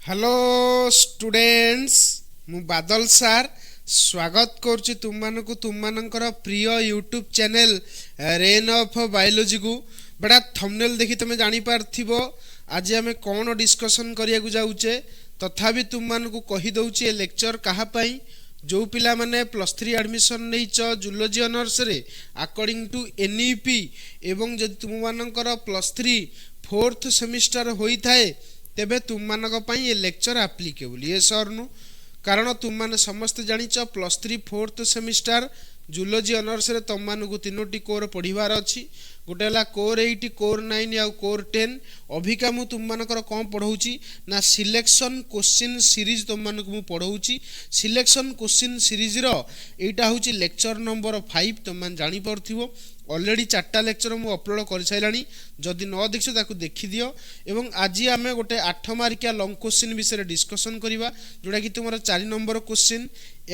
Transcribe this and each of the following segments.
Hello students मु बादल सार स्वागत करुच्ची तुम मानक तुम मानकर प्रिय YouTube channel rain of biology को बड़ा थंबनेल देखि तुम जानी पारथिबो आज आमे कोन डिस्कशन करिया को जाउचे तथापि तुम मानक कहि दउची ए लेक्चर कहा पई जो पिला माने +3 एडमिशन नैच जूलॉजी ऑनर्स रे अकॉर्डिंग टू एनईपी एवं जदि तुम मानकर +3 फोर्थ सेमिस्टर होई थाए तेबे तुम मानक पई ए लेक्चर एप्लीकेबल ये सर नु कारण तुम माने समस्त जानिच +3 फोर्थ सेमिस्टर जूलॉजी ऑनर्स रे तुम मानक तीनोटी कोर पढिबार अछि गोटे हला कोर 8 कोर 9 या कोर 10 अभिका मु तुम मानकर कोन पढौची ना सिलेक्शन क्वेश्चन सीरीज तुम मानक मु पढौची सिलेक्शन क्वेश्चन सीरीज रो एटा होची लेक्चर नंबर 5 तुम मान जानि परथिबो ऑलरेडी 4टा लेक्चर मु अपलोड कर साइलानी जदि न देखियो ताकू देखि दियो एवं आज आमे गोटे 8 मार्किया लॉन्ग क्वेश्चन विषय डिस्कशन करिवा जोडा कि तुमरो 4 number question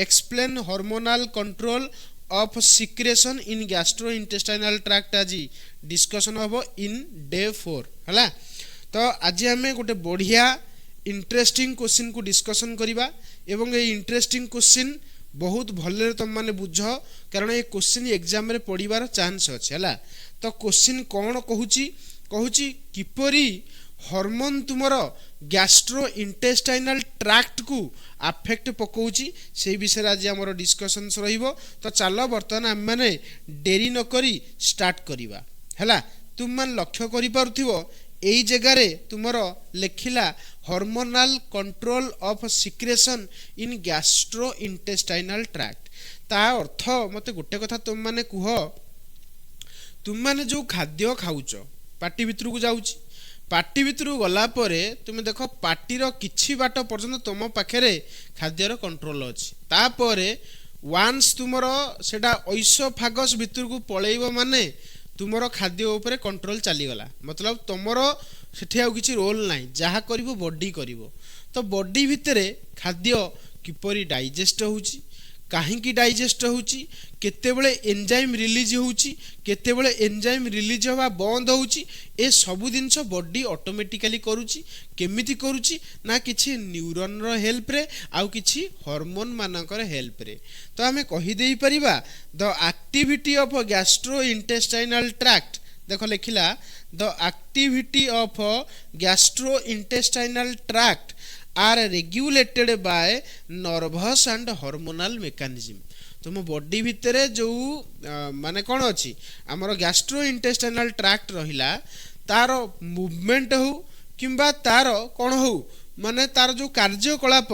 explain hormonal control of secretion in gastrointestinal tract आज डिस्कशन हबो इन डे 4 हला तो आज आमे गोटे बढ़िया इंटरेस्टिंग क्वेश्चन को डिस्कशन करिवा एवं ए इंटरेस्टिंग क्वेश्चन बहुत भले तुम माने बुझ कारण ये क्वेश्चन एग्जाम रे पढ़िबार चांस अछि हला तो क्वेश्चन कोन कहूची किपरि हार्मोन तुमरो गैस्ट्रो इंटेस्टाइनल ट्रैक्ट को अफेक्ट पकोची से विषय आज हमर डिस्कशनस रहिबो तो चलो वर्तमान हम माने देरी न करी स्टार्ट करिवा हला तुम मान लक्ष्य करि पारुथिबो एई जगह रे तुमरो लेखिला hormonal control of secretion in gastrointestinal tract ता अर्थ मते गोटे कथा तुम माने कुह तुम माने जो खाद्य खाउचो पाटी भितर को जाउची पाटी भितर गला परे तुम देखो पाटीर किछि बाट पर्यंत तुम पाखरे खाद्यर कंट्रोल अछि ता परे वांस तुमरो सेटा ओइसोफागस भितर को पळेइबो माने तुमरो खाद्य ऊपर कंट्रोल चली गला मतलब तुमरो सेठी आ किछि रोल नाही जहा करिवो बॉडी करिवो तो बॉडी भितरे खाद्य किपरि डाइजेस्ट होउची काहेकि डाइजेस्ट होउची केतेबेले एंजाइम रिलीज होउची केतेबेले एंजाइम रिलीज होवा बंद होउची ए सब दिनस बॉडी ऑटोमेटिकली करूची केमिति करूची ना किछि न्यूरॉन रो हेल्प रे आउ किछि हार्मोन मानकर हेल्प रे तो हमें कहि देई परिबा the activity of gastrointestinal tract देखो लिखिला the activity of gastrointestinal tract are regulated by nervous and hormonal mechanism तुम बॉडी भितर जो माने कौन अच्छी आमर गैस्ट्रो इंटेस्टाइनल ट्रैक्ट रहिला तार मूवमेंट हो किंबा तार कौन हो माने तार जो कार्यकलाप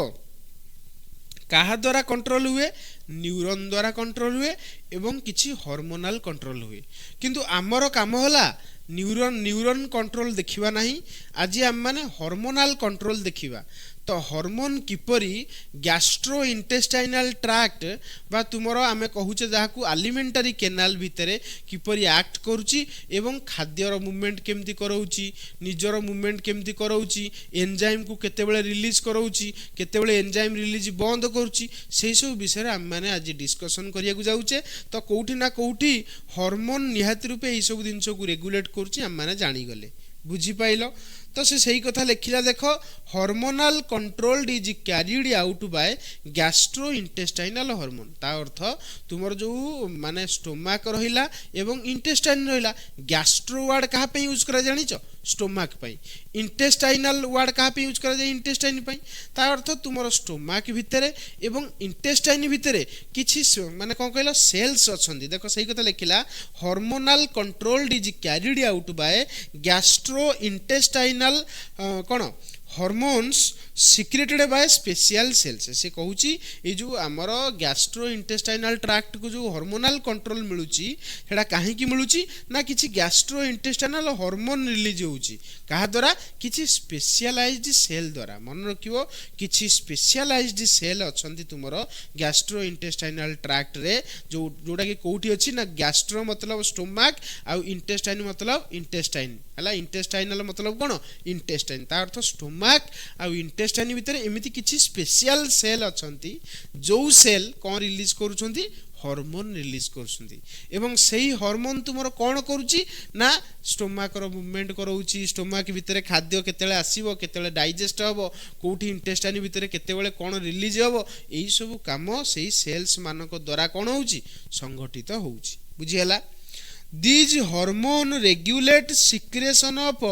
कहा द्वारा कंट्रोल हुए न्यूरॉन द्वारा कंट्रोल हुए एवं किछि हार्मोनल कंट्रोल हुए किंतु आमर काम होला न्यूरॉन कंट्रोल देखिबा नहीं आज आम माने हार्मोनल कंट्रोल देखिबा तो हार्मोन किपरि गैस्ट्रो इंटेस्टाइनल ट्रैक्ट बा तुमरो आमे कहूचे जाहाकू एलिमेंटरी कैनाल भितरे किपरि एक्ट करूची एवं खाद्यर मूवमेंट केमती करौची निजर मूवमेंट केमती करौची एंजाइम को केतेबेले रिलीज करौची केतेबेले एंजाइम रिलीज बंद करूची सेही सब विषय आम माने आज डिस्कशन करिया को जाउचे तो कोउठी ना कोउठी हार्मोन निहाती रूपे एई सब दिनस को रेगुलेट करूची आम माने जानि गले बुझी पाइलो तो से सही कथा लिखिला देखो hormonal controlled is carried out by gastro intestinal hormone ता अर्थ तुमर जो माने स्टोमक रहिला एवं इंटेस्टाइन रहिला गैस्ट्रो वर्ड कहा पे यूज करा जानिचो स्टोमक पई इंटेस्टाइनल वर्ड कहा पे यूज करा जाय इंटेस्टाइन पई ता अर्थ तुमर स्टोमक भितरे एवं इंटेस्टाइन भितरे किछि माने कोन कहलो सेल्स अछंदी देखो सही कथा लिखिला hormonal controlled is carried out by gastro intestine कौन hormones secreted by special cells से कहूची ये जो आमर गैस्ट्रो इंटेस्टाइनल ट्रैक्ट को जो हार्मोनल कंट्रोल मिलूची सेटा काहे की मिलूची ना किछि गैस्ट्रो इंटेस्टाइनल हार्मोन रिलीज होउची कहा द्वारा किछि स्पेशलाइज्ड सेल द्वारा मन रखियो किछि स्पेशलाइज्ड सेल अछंती तुमरो गैस्ट्रो इंटेस्टाइनल ट्रैक्ट रे जो जोडा कि कोठी अछि ना गैस्ट्रो मतलब स्टोमक आ इंटेस्टाइन मतलब इंटेस्टाइन हला इंटेस्टाइनल मतलब कोन इंटेस्टाइन ता अर्थ स्टोमक आ इंटेस्टाइन भितर एमिति किछि स्पेशल सेल अछंती जो सेल कोन रिलीज करूछंती हॉर्मोन रिलीज करछुंदी एवं सेही हॉर्मोन तुमरो कोन करूची ना स्टोमाक रो मूवमेंट कराउची स्टोमाक भितरे खाद्य केतेले आसीबो केतेले डाइजेस्ट हबो कोठी इंटेस्टाइन भितरे केतेबेले कोन रिलीज हबो एई सब काम सेही सेल्स मानको द्वारा कोन होउची संगठित होउची बुझी हला These hormone regulate secretion of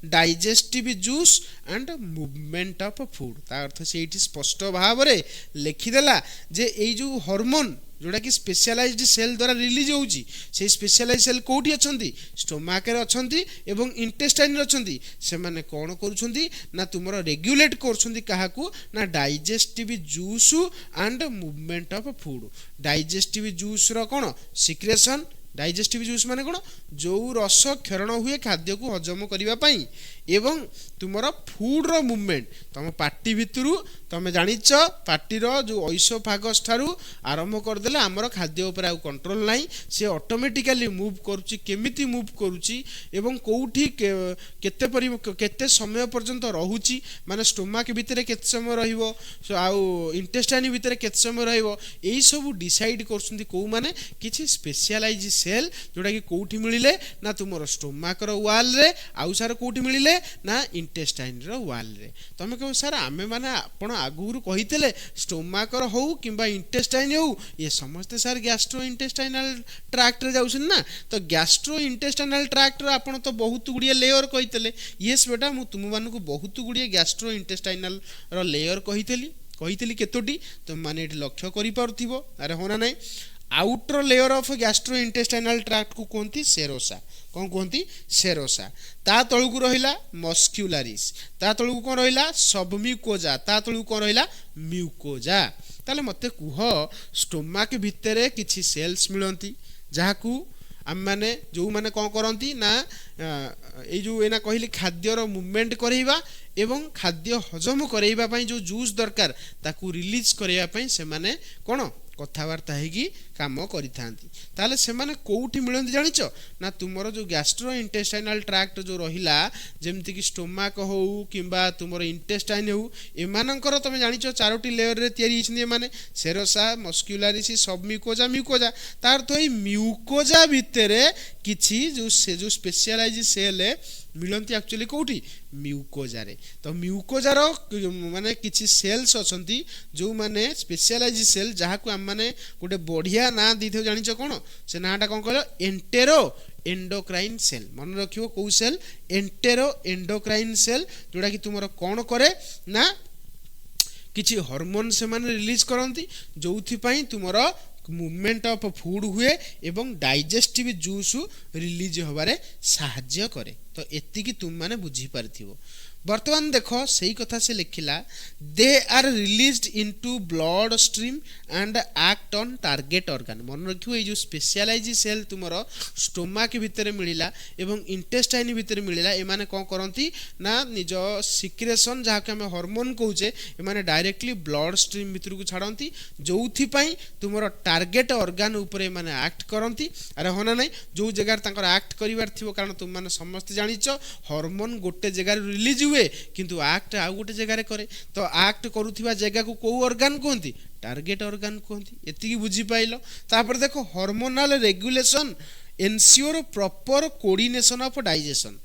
digestive juice and movement of food ता अर्थ से एठी स्पष्ट भाव रे लिखि देला जे एई जो हार्मोन जोड़ा कि स्पेशलाइज्ड सेल द्वारा रिलीज होउची से स्पेशलाइज्ड सेल कोठी अछंती स्टोमाक रे अछंती एवं इंटेस्टाइन रे अछंती से माने कोन करूछंती ना तुमरो रेगुलेट करछंती काहाकू ना digestive juice and movement of food digestive juice रो कोन सिक्रेशन डाइजेस्टिव जूस माने कोन जो रस क्षरण हुए खाद्य को हजम करिवा पई एवं तुमरो फूड रो मूवमेंट तम पार्टी भितरु तमे जानिछ पार्टी रो जो ओइसोफागस थारु आरंभ कर देले हमरो खाद्य ऊपर आ कंट्रोल नाही से ऑटोमेटिकली मूव करूची केमिति मूव करूची एवं कोठी केते समय पर्यंत रहूची माने स्टोमाक भितरे केते समय रहिबो आ इंटेस्टाइन भितरे केते समय रहिबो एई सब डिसाइड करछुंदी को माने किछि स्पेशलाइज सेल जोडा कि कोठी मिलिले ना तुमरो स्टोमाक रो वाल रे आउ सार कोठी मिलिले ना इंटेस्टाइन रो वाल रे तमे कहू सर आमे माने आपण आगुरु कहितले स्टोमाक रो हो किबा इंटेस्टाइन हो ये समस्त सर गैस्ट्रो इंटेस्टाइनल ट्रैक्ट रे जाउछन ना तो गैस्ट्रो इंटेस्टाइनल ट्रैक्ट रे आपण तो बहुत गुडिया लेयर कहितले यस बेटा मु तुम मानकु बहुत गुडिया गैस्ट्रो इंटेस्टाइनल रो लेयर कहितली केतोटी तुम माने एठी लक्ष्य करि पारथिबो अरे होना नै outer layer of gastrointestinal tract को कोंती सेरोसा कौन कोंती सेरोसा ता तळुकु रहिला मस्क्युलारिस ता तळुकु कोन रहिला सबम्यूकोजा ता तळुकु कोन रहिला म्यूकोजा ताले मते कुह स्टोमाक भितरे किछि सेल्स मिलंती जाहाकू आम माने जो माने कोन करंती ना ए जो एना कहिली खाद्यर मूवमेंट करैबा एवं खाद्य हजम करैबा पई जो जूस दरकार ताकू रिलीज करैबा पई से माने कोन कथावार्ता हेगी काम करि थांती ताले से माने कोठी मिलंती जानिचो ना तुमरो जो गैस्ट्रो इंटेस्टाइनल ट्रैक्ट जो रहिला जेमति कि स्टोमाक हो किबा तुमरो इंटेस्टाइन हो एमानकर तमे जानिचो चारोटी लेयर रे तयारी हिसनी माने सेरोसा मस्क्युलारिस सबम्यूकोजा म्यूकोजा तार तो ए म्यूकोजा भितरे किछि जो स्पेशलाइज सेल मिलंती एक्चुअली कोठी म्यूकोजा रे तो म्यूकोजा रो माने किछि सेल्स अछंती जो माने स्पेशलाइज सेल जहा को हम माने गोटे बढ़िया ना दिथो जानिचो कोन से नाटा कोन कहलो एंटेरो एंडोक्राइन सेल मन रखियो को सेल एंटेरो एंडोक्राइन सेल जोडा कि तुमरो कोन करे ना किछि हार्मोन से माने रिलीज करंती जोथि पई तुमरो मूवमेंट ऑफ फूड हुए एवं डाइजेस्टिव जूस रिलीज होबारे सहाय्य करे तो एति कि तुम माने बुझी पारथिबो वर्तमान देखो सही कथा से लिखिला they are released into blood stream and act on target organ मन रखियो ए जो स्पेशलाइज सेल तुमरो स्टोमाक भितरे मिलिला एवं इंटेस्टाइन भितरे मिलिला ए माने कोन करंती ना निज सिक्रेशन जहा के हम हार्मोन कहूचे ए माने डायरेक्टली ब्लड स्ट्रीम भितर को छाडंती जोथि पई तुमरो टारगेट ऑर्गन ऊपर माने एक्ट करंती अरे होना नै जो जगह तांकर एक्ट करिवार थिबो कारण तुम माने समस्त जानिचो हार्मोन गोटे जगह रिलीज हुए किंतु एक्ट आ गोटे जगह करे तो एक्ट करूथिबा जगह को को ऑर्गन कहंती टारगेट ऑर्गन कहंती एति की बुझी पाइलो तापर देखो hormonal regulation ensure proper coordination of digestion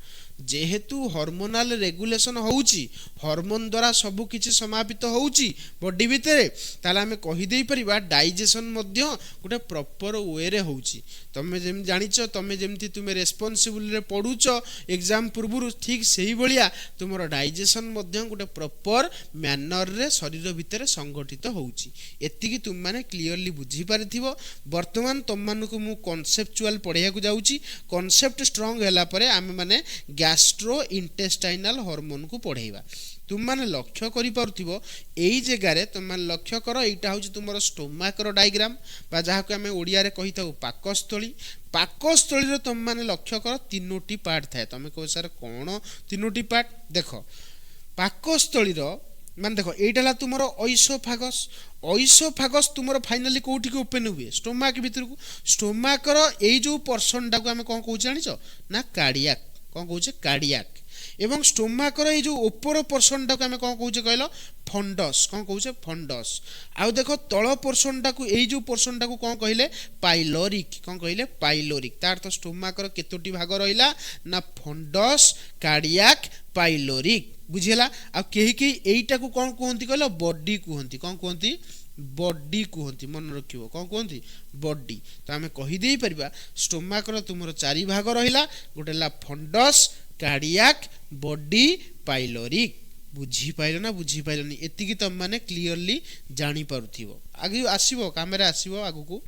जेहेतु हार्मोनल रेगुलेशन होउची हार्मोन द्वारा सब किछि समापित होउची बॉडी भितरे ताला हमें कहि देई परिबा डाइजेशन मध्य गोटे प्रॉपर वे रे होउची तमे जेम जानिचो तमे जेमति तुमे रेस्पोंसिबल रे पढुचो एग्जाम पूर्वरु ठीक सेही बलिया तुमरो डाइजेशन मध्य गोटे प्रॉपर मैनर रे शरीर भितरे संगठित होउची एति कि तुम माने क्लियरली बुझी पारिथिबो वर्तमान तुम मानको मु कॉन्सेप्चुअल पढिया को जाउची कॉन्सेप्ट स्ट्रांग हैला परे आमे माने गैस्ट्रो इंटेस्टाइनल हार्मोन को पढेइबा तुम माने लक्ष्य करि पारुथिबो एई जगह रे तुम माने लक्ष्य करो एटा होची तुमरो स्टोमाक रो डायग्राम बा जहा को हमें ओडिया रे कहिताउ पाकस्थली रे तुम माने लक्ष्य करो तीनोटी पार्ट थाए तमे को सर कोन तीनोटी पार्ट देखो पाकस्थली रो मान देखो एटाला तुमरो ओइसोफागस तुमरो फाइनली कोठी को ओपन हुए स्टोमाक भीतर को स्टोमाक रो एई जो पर्सन डा को हमें कोन कहू जानिचो ना कार्डियक कोन कहू छे कार्डियक एवं स्टोमाकर ये जो ओपर पोर्सन टाक आम कौन कौचे कहल फंडस कौन कौचे फंडस आउ देख तल पोर्सन टाक जो पोर्सन टाक कौन कहले पाइलोरिक कौन कहले पाइलोरिक तार तो स्टोमाकर केतोटी भाग रहिला ना फंडस कार्डियाक पाइलोरिक बुझीला आ केही केही एइटा को कौन कहंती कहल बॉडी कहंती कौन कहंती बॉडी कहती मन रखियो कौन कहती बॉडी तो आम कहीदे पारिबा स्टोमाकर तुमर चारि भाग रहिला गोटे ला फंडस कार्डियाक बॉडी पाइलोरिक बुझी पाइल ना बुझी पाइलनी एतिकी तुम माने क्लियरली जानी पारुथिबो आगे आसीबो कैमरा आसीबो आगु को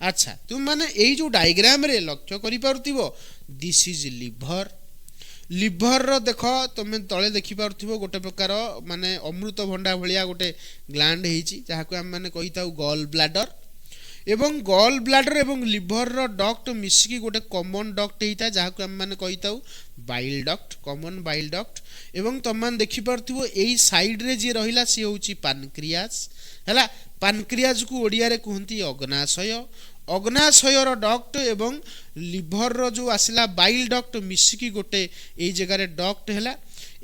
अच्छा तुम माने एई जो डायग्राम रे लक्ष्य करि पारुथिबो दिस इज लिवर लिभर रो देख तुम तले देखि पारुथिबो गोटे प्रकार माने अमृत भंडा भलिया गोटे ग्लैंड हेची जहा को हम माने कहिताउ गॉल ब्लैडर एवं गॉल ब्लैडर एवं लिभर रो डक्ट मिसिकी गोटे कॉमन डक्ट हेता जहा को हम माने कहिताउ bile duct common bile duct एवं तुम माने देखि पारुथिबो एई साइड रे जे रहिला सी होची पानक्रियास हला पानक्रियास को ओडिया रे कहंती अग्नाशय अग्नाशयर डक्ट एवं लिभर रो जो आसिला बाइल डक्ट मिसिकी गोटे एई जगह रे डक्ट हैला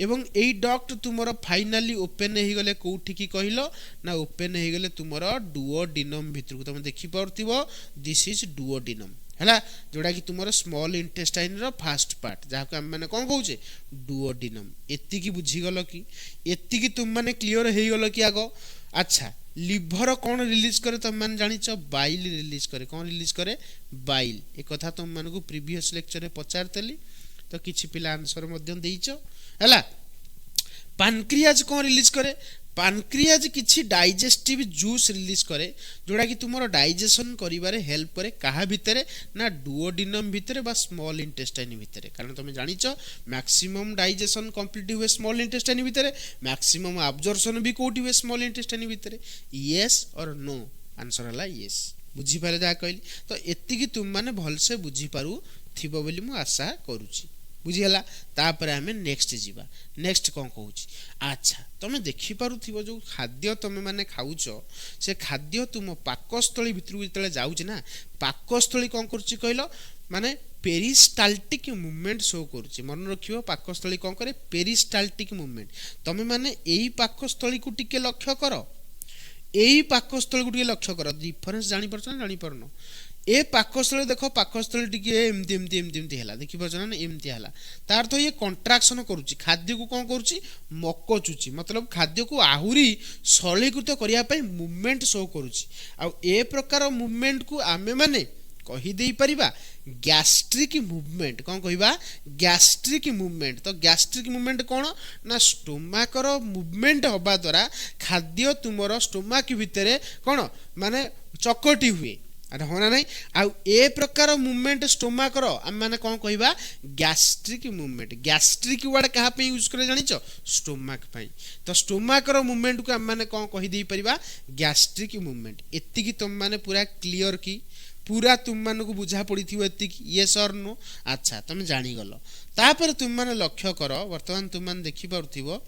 एवं एई डक्ट तुमरो फाइनली ओपन हे गले कोठी की कहिलो ना ओपन हे गले तुमरो डुओडिनम भितर को तुम देखि पारथिबो दिस इज डुओडिनम हैला जोडा कि तुमरो small intestine row first part जहा को हम माने कोन कहउचे डुओडिनम एत्ती की बुझी गलो कि एत्ती की तुम माने क्लियर हे गलो कि आगो अच्छा लिभर कौन रिलीज करे तुम मान जानिछ बाइल रिलीज करे कौन रिलीज करे बाइल ए कथा तुम मान को प्रीवियस लेक्चर रे पचारतली तो किछि पिला आंसर मध्य देइछ हैला पानक्रियाज कौन रिलीज करे पानक्रियाज किछि डाइजेस्टिव जूस रिलीज करे जोड़ा कि तुमरो डाइजेशन करिबारे हेल्प करे कहा भितरे ना डुओडिनम भितरे बा स्मॉल इंटेस्टाइन भितरे कारण तुम जानिछ मैक्सिमम डाइजेशन कंप्लीट हुए स्मॉल इंटेस्टाइन भितरे मैक्सिमम अब्जॉर्प्शन भी कोठी हुए स्मॉल इंटेस्टाइन भितरे यस और नो आंसर हला यस बुझी पारे जा कहली तो एत्ती कि तुम माने भल से बुझी पारु थिबो बोली मु आशा करूची बुझीगला तापर आमे नेक्स्ट जीवा नेक्स्ट कौन कहूची अच्छा तुम देखि पारुथिबो जो खाद्य तुम माने खाउचो से खाद्य तुम पाकस्थली भितर जतले जाउची ना पाकस्थली कौन करची कहलो माने पेरिस्टाल्टिक मूवमेंट शो करची मन रखियो पाकस्थली कौन करे पेरिस्टाल्टिक मूवमेंट तुम माने एई पाकस्थली को टिके लक्ष्य करो एई पाकस्थली को टिके लक्ष्य करो डिफरेंस जानि परछ ना जानि परनो ए पाकस्थली देखो पाकस्थली टिके एमती एमती एमती एमती हैला देखि परछ ना एमती हैला तार तो ये कंट्राक्शन करूची खाद्य को कोन करूची मक्कचुची मतलब खाद्य को आहुरी सरलीकृत करिया पई मूवमेंट शो करूची आ ए प्रकार मूवमेंट को आमे माने कहि देई परिबा गैस्ट्रिक मूवमेंट कौन कहबा गैस्ट्रिक मूवमेंट तो गैस्ट्रिक मूवमेंट कौन ना स्टोमाकर मूवमेंट होबा द्वारा खाद्य तुमरो स्टोमाक भितरे कौन माने चकटी हुए अरे होना नहीं आउ ए प्रकार मूवमेंट स्टोमाकर आम माने कौन कहबा गैस्ट्रिक मूवमेंट गैस्ट्रिक वर्ड कहा पे यूज करे जानिचो स्टोमाक पई तो स्टोमाकर मूवमेंट को आम माने कौन कहि देई परिबा गैस्ट्रिक मूवमेंट एत्ती की तुम माने पूरा क्लियर की पूरा तुम मान को बुझा पड़ी थी एत्ती की यस और नो अच्छा तुम जानी गलो तापर तुम माने लक्ष्य करो वर्तमान तुम माने देखि पारुथिबो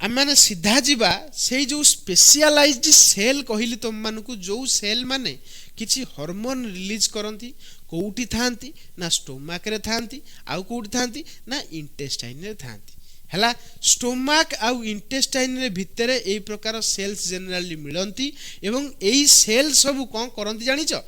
आम माने सीधा जीवा से जो स्पेशलाइज्ड सेल कहली तुम मान को जो सेल माने किछि हार्मोन रिलीज करंती कोउठी थांती ना स्टोमाक रे थांती आउ कोउठी थांती ना इंटेस्टाइन रे थांती हैला स्टोमाक आउ इंटेस्टाइन रे भितरे एई प्रकार सेल्स जनरली मिलंती एवं एई सेल सब कोन करंती जानिचो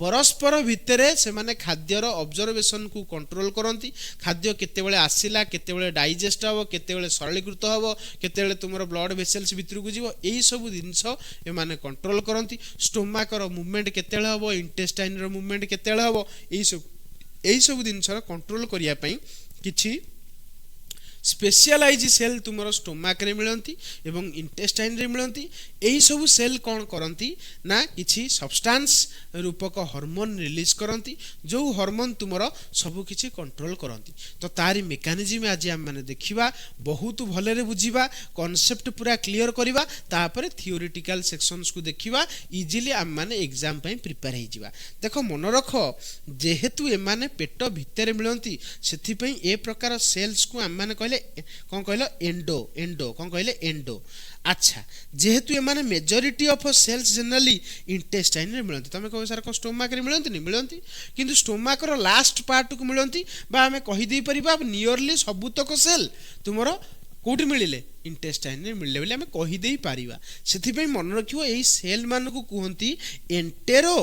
परस्पर भितरे से माने खाद्यर ऑब्जर्वेशन को कंट्रोल करंती खाद्य केते बेले आसिला केते बेले डाइजेस्ट हबो केते बेले सरलीकृत हबो केते बेले तुमरो ब्लड वेसल्स भितर को जीवो एई सब जिंस ए माने कंट्रोल करंती स्टोमाक रो मूवमेंट केते बेले हबो इंटेस्टाइन रो मूवमेंट केते बेले हबो एई सब जिंस कंट्रोल करिया पई किछि स्पेशलाइज सेल तुमरो स्टोमाक रे मिलंती एवं इंटेस्टाइन रे मिलंती एही सब सेल कौन करंती ना किछि सब्सटेंस रूपक हार्मोन रिलीज करंती जो हार्मोन तुमरो सब किछि कंट्रोल करंती तो तारी मेकानिज्म आज हम माने देखिबा बहुत भले रे बुझिबा कांसेप्ट पूरा क्लियर करिबा तापर थियोरेटिकल सेक्शंस को देखिबा इजीली हम माने एग्जाम पई प्रिपेयर हे जिबा देखो मन रखो जेहेतु ए माने पेट भितर मिलंती सेथि पई ए प्रकार सेल्स को हम माने कहले कौन कहल एंडो एंडो कौन कहले एंडो। अच्छा जेहेतु ये माने majority of cells generally intestine रे मिलंती तमे कहो सर को स्टोमक रे मिलंती नहीं मिलंती किंतु स्टोमक रो लास्ट पार्ट को मिलंती बा हमें कहि दे परिबा नियरली सबुतक सेल तुमरो कोठी मिलिले इंटेस्टाइन रे मिलले बोले हमें कहि दे परिबा। सेथि पे मन रखियो एई सेल मान को कहंती entero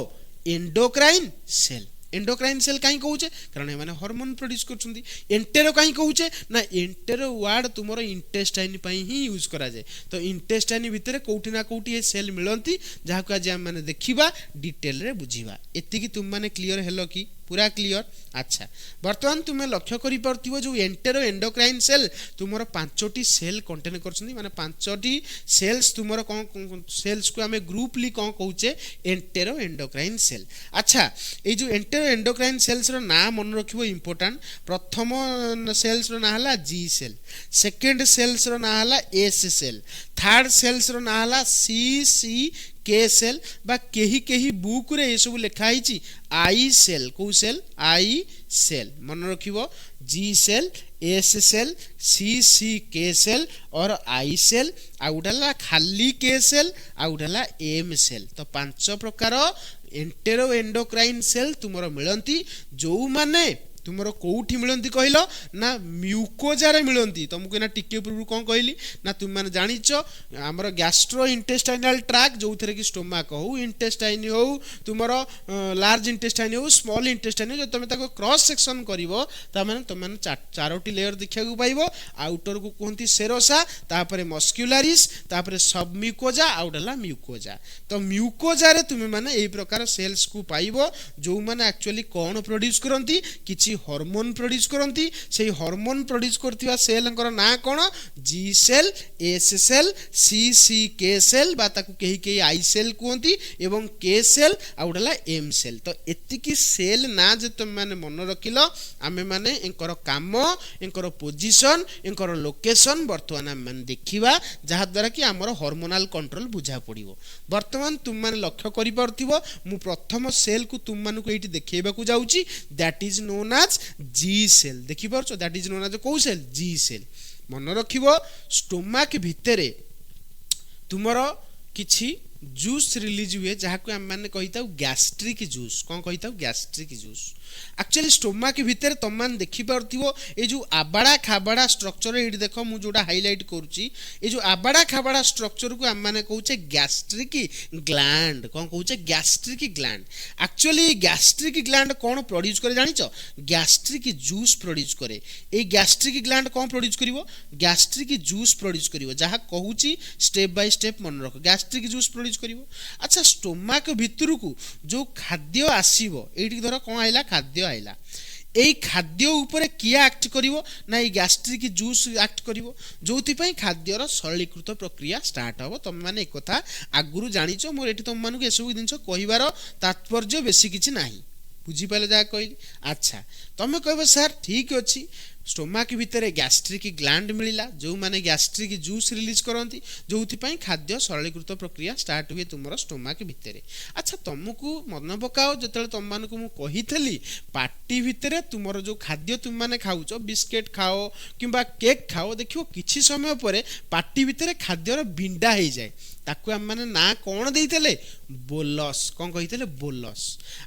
endocrine cell. Endocrine cell कहीं कहूचे कारण ये माने हार्मोन प्रोड्यूस करछुंदी। एंटेरो कहीं कहूचे ना एंटेरो वर्ड तुमरो इंटेस्टाइन पई ही यूज करा जाय तो इंटेस्टाइन भितरे कोठी ना कोठी ये सेल मिलंती जहा को आज हम माने देखिबा डिटेल रे बुझिबा। एति कि तुम माने क्लियर हेलो कि पूरा क्लियर। अच्छा वर्तमान तुम्हें लक्ष्य करि परथिबो जो एंटेरो एंडोक्राइन सेल तुमरो पांचोटी सेल कंटेन करछुंदी माने पांचोटी सेल्स तुमरो कोन सेल्स को हमें ग्रुपली कोन कहूचे एंटेरो एंडोक्राइन सेल। अच्छा ए जो एंटेरो एंडोक्राइन सेल्स रो नाम मन रखिबो इंपोर्टेंट। प्रथम सेल्स रो ना हला जी सेल, सेकंड सेल्स रो ना हला एस सेल, थर्ड सेल्स रो ना हला सी के सेल बा केही बुक रे ये सब लिखा हिची आई सेल। को सेल आई सेल मन रखिबो जी सेल एस सेल सी के सेल और आई सेल आउडला खाली के सेल आउडला एम सेल। तो पांच प्रकार एंटेरो एंडोक्राइन सेल तुमरो मिलंती जो माने तुमरो कोठी मिलंती कहलो ना म्यूकोजा रे मिलंती। तुमको ना टिके पूर्व कोन कहली ना तुम माने जानिचो हमरो गैस्ट्रो इंटेस्टाइनल ट्रैक्ट जो थरे कि स्टोमक हो इंटेस्टाइन हो तुमरो लार्ज इंटेस्टाइन हो स्मॉल इंटेस्टाइन हो जो तुम ताको क्रॉस सेक्शन करिवो ता माने तुम माने चारोटी लेयर देखिया को पाइबो। आउटर को कहंती सेरोसा तापरे मस्कुलारिस तापरे सब म्यूकोजा आउडला म्यूकोजा। तो म्यूकोजा रे तुम माने एई प्रकार सेल्स को पाइबो जो माने एक्चुअली कोन प्रोड्यूस करंती किछि हार्मोन प्रोड्यूस करंती। से हार्मोन प्रोड्यूस करथिबा सेल अंकर ना कोन जी सेल एस सेल सी के सेल बा ताकू केही आई सेल कहंती एवं के सेल आउडला एम सेल। तो एतिकी सेल ना जे तुम माने मन रखिलो आमे माने एंकर काम एंकर पोजीशन एंकर लोकेशन वर्तमान हम माने देखिबा जहा द्वारा कि हमर हार्मोनल कंट्रोल बुझा पड़िबो। वर्तमान तुम माने लक्ष्य करि परथिबो मु प्रथम सेल को तुम मानकु एठी देखैबा को जाउची that is known G cell. देखि परछो दैट इज नोन एज को सेल जी सेल। मन रखिबो स्टोमक भितरे तुमरो किछि जूस रिलीज हुए जहा को हम माने कहिताउ गैस्ट्रिक जूस। कोन कहिताउ गैस्ट्रिक जूस। एक्चुअली स्टोमक भितर तुम मान देखि परथिबो ए जो आबाड़ा खाबाड़ा स्ट्रक्चर एठी देखो मु जोडा हाइलाइट करूची ए जो आबाड़ा खाबाड़ा स्ट्रक्चर को हम माने कहूचे गैस्ट्रिक ग्लैंड। कोन कहूचे gastric gland. Actually gastric gland कोन प्रोड्यूस करे जानिचो गैस्ट्रिक जूस प्रोड्यूस करे। ए गैस्ट्रिक ग्लैंड कोन प्रोड्यूस करिवो गैस्ट्रिक जूस प्रोड्यूस करिवो जहा कहूची स्टेप बाय स्टेप मन रखो गैस्ट्रिक जूस प्रोड्यूस करिवो। अच्छा स्टोमक भितर को जो खाद्य आसीबो एठी धर कोन आइला खाद्य आइला एई खाद्य ऊपर किया एक्ट करिवो ना ए गैस्ट्रिक जूस एक्ट करिवो जोथि पई खाद्यर सरलीकृत प्रक्रिया स्टार्ट हबो। तुम माने एक कथा आगुरु जानिचो मोर एठी तुम मानकु एसबु दिनस कहिबार तात्पर्य बेसी किछि नाही बुझी पाले जा कहली। अच्छा तुम कहबो सर ठीक अछि स्टोमक भितर गैस्ट्रिक ग्लैंड मिलिला जो माने गैस्ट्रिक जूस रिलीज करंती जोथि पई खाद्य सरलीकृत प्रक्रिया स्टार्ट हुए तुमरो स्टोमक भितर। अच्छा तुमको मन पकाओ जतले तुम मानकु मु कहितली पार्टी भितर तुमरो जो खाद्य तुम माने खाउचो बिस्किट खाओ किंबा केक खाओ देखियो किछि समय परे पार्टी भितर खाद्यर बिंडा हे जाय ताकू हम माने ना कोन देइतले बोलस। कोन कहितले बोलस।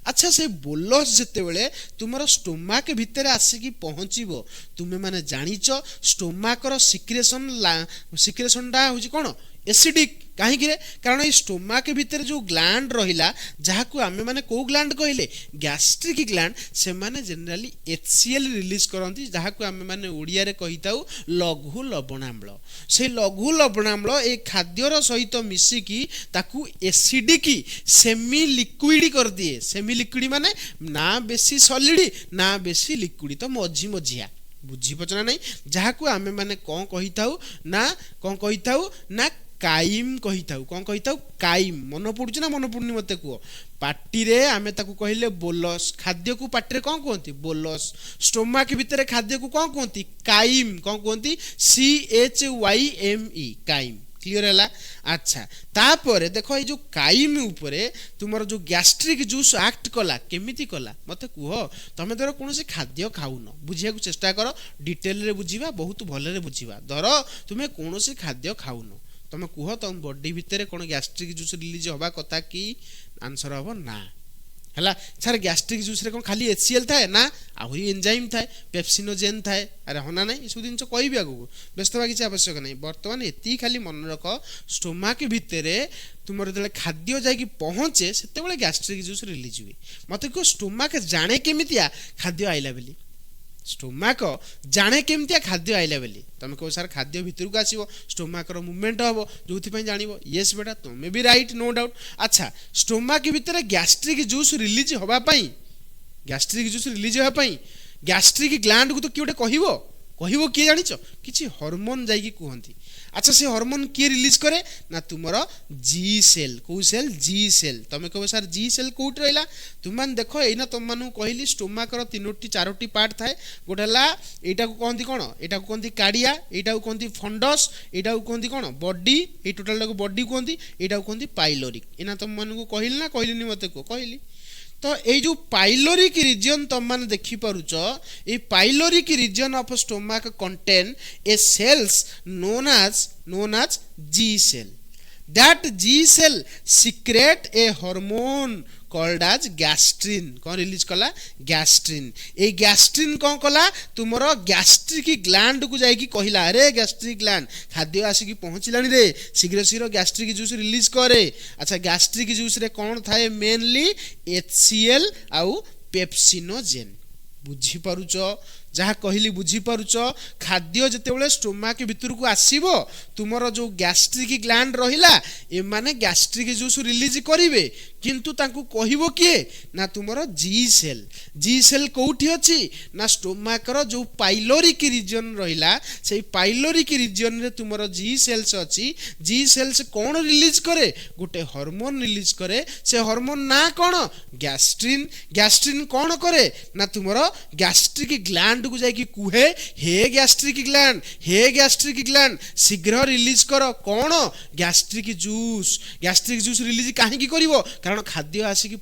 अच्छा से बोलस जते बेले तुमरो स्टोमक भितर आसी की पहुंचीबो तुमे माने जानिचो स्टोमक रो सिक्रेशन डा होची कोन एसिडिक कहीं कारण ये स्टोमक भितर जो ग्लैंड रहिला जहा को आमे माने को ग्लैंड कहले गैस्ट्रिक ग्लैंड से माने जनरली HCl रिलीज करंती जहा को आमे माने ओडिया रे कहिताउ लघु लवणाम्ल। से लघु लवणाम्ल ए खाद्यर सहित मिसी की ताकू एसिडिक सेमी लिक्विड कर दिए। सेमी लिक्विड माने ना बेसी सॉलिड ना बेसी लिक्विड तो मझी मझिया बुझी पचना नहीं जहा को आमे माने कोन कहिताउ ना काइम कहिताउ। कोन कहिताउ काइम मन पडुची ना मन पडुनी मते को पार्टी रे आमे ताकू कहिले बोलस खाद्य को पार्टी रे कोन कहंती बोलस स्टोमक भितर खाद्य को कोन कहंती काइम। कोन कहंती CHYME काइम। क्लियर है। अच्छा तापर देख ये जो काइम उपरे तुमर जो गैस्ट्रिक जूस एक्ट कला केमिति कला मते कुह तमे धर कौन खाद्य खाऊन बुझिया चेष्टा कर डिटेल रे बुझीबा बहुत भलरे बुझीबा धर तुमे कौन खाद्य खाऊन तमे कुह तुम बॉडी भितर कौन गैस्ट्रिक जूस रिलीज हवा कथा कि आंसर हम ना है सर गैस्ट्रिक जूस रे कौन खाली HCl थाए ना आहरी एंजाइम थाए पेप्सिनोजेन थाए अरे होना ना ये सब जिन कह आगू व्यस्त हवा किसी आवश्यक नहीं बर्तमान ये खाली मन रख स्टोमाक भितर तुम जो खाद्य जाकि पहुँचे से गैस्ट्रिक जूस रिलीज हुए मत कह स्टोमाक जाने केमितिया खाद्य आइला बेली स्टोमाक जाने केमतिया खाद्य आइला बेली तुम कह सर खाद्य भितर को आसो स्टोमाक मुवमेंट हम जो जान येस बेटा तुम्हें भी राइट नो डाउट। अच्छा स्टोमाक भितर गैस्ट्रिक जूस रिलीज होगापाई गैस्ट्रिक जूस रिलीज होगापाई गैस्ट्रिक ग्लैंड को तो किए कह किए जान कि हॉर्मोन जाकि कहती। अच्छा से हार्मोन किए रिलीज करे ना तुमर जी सेल कौ सेल जी सेल तुम कह सर जी सेल कौट रहा तुम देख ये तुम मानू कहली स्टोमाकर 3-4 पार्ट थाए गोटे है यहाँ को कहती कौन यहाँ को कहती काड़िया यहाँ को कहती फंडस यहाँ को कहती कौन बॉडी ये टोटाल बॉडी कहती यहाँ को कहती पाइलोरिक एना तुम मानू कहली ना कहली मत को कहली तो ये जो पाइलोरिक रीजन तुम मैंने देखिपुच ये pyloric region of stomach contain a cells known as G cell. That G cell secrete a hormone called as gastrin कौन रिलीज कला गैस्ट्रिन ए गैस्ट्रिन कौन कला तुमर गैस्ट्रिक ग्लैंड को जाइकी कहला अरे गैस्ट्रिक ग्लैंड खाद्य आसिकी पहुँचलानी रे शीघ्र शीघ्र गैस्ट्रिक जूस रिलीज करे। अच्छा गैस्ट्रिक जूस रे कौन थाए मेनली HCl आउ पेप्सिनोजेन बुझी पारुच जहाँ कहली बुझी पारुच खाद्य जितेबाला स्टोमाक भितर को आसब तुमर जो गैस्ट्रिक ग्लैंड रहिला ए माने गैस्ट्रिक जूस रिलीज करिवे किंतु तांकु कहिबो किए ना तुमर जी सेल कोठी अछि ना स्टोमाकर जो पाइलोरिक रीजन रहिला से पाइलोरिक रीजन रे तुमर जी सेल्स अछि जी सेल्स कौन रिलीज करे गोटे हार्मोन रिलीज करे से हार्मोन ना कौन गैस्ट्रिन कौन करे ना तुमर गैस्ट्रिक ग्लैंड को जाकि कुहे हे गैस्ट्रिक ग्लैंड शीघ्र रिलीज कर कौन गैस्ट्रिक जूस रिलीज काहे की करिवो कारण खाद्य आसिकी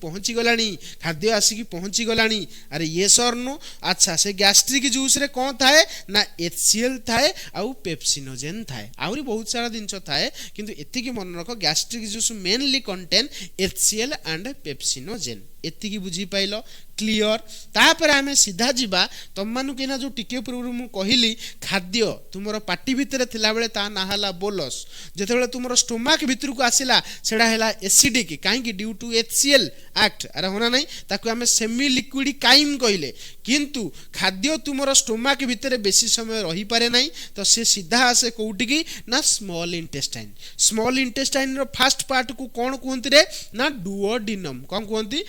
पहुँची गलानी अरे ये सर नो। अच्छा से गैस्ट्रिक जूस रे कौन थाए ना HCl थाए आउ पेप्सिनोजेन थाए आउरी बहुत सारा जिनस थाए किंतु एतिकी मन रख gastric juice mainly contain HCl and pepsinogen एतिकी बुझी पाइल क्लियर। तापर आमे सीधा जीवा तुम मानु केना जो टिके पूर्व मु कहली खाद्य तुमर पार्टी भितर थिला बेले ता ना हला बोलस जेतेबेले तुमर स्टोमाक भितर को आसिला सेडा हला एसिडिक काहे ड्यू टू HCl एक्ट अरे होना नहीं ताकू आमे सेमी लिक्विड काइम कहले किंतु खाद्य तुमर स्टोमाक भितर बेसी समय रही पारे नहीं तो से सीधा आसे कोउटी की ना small intestine row first part को कौन कहंती रे ना डुओडिनम कौन कहंती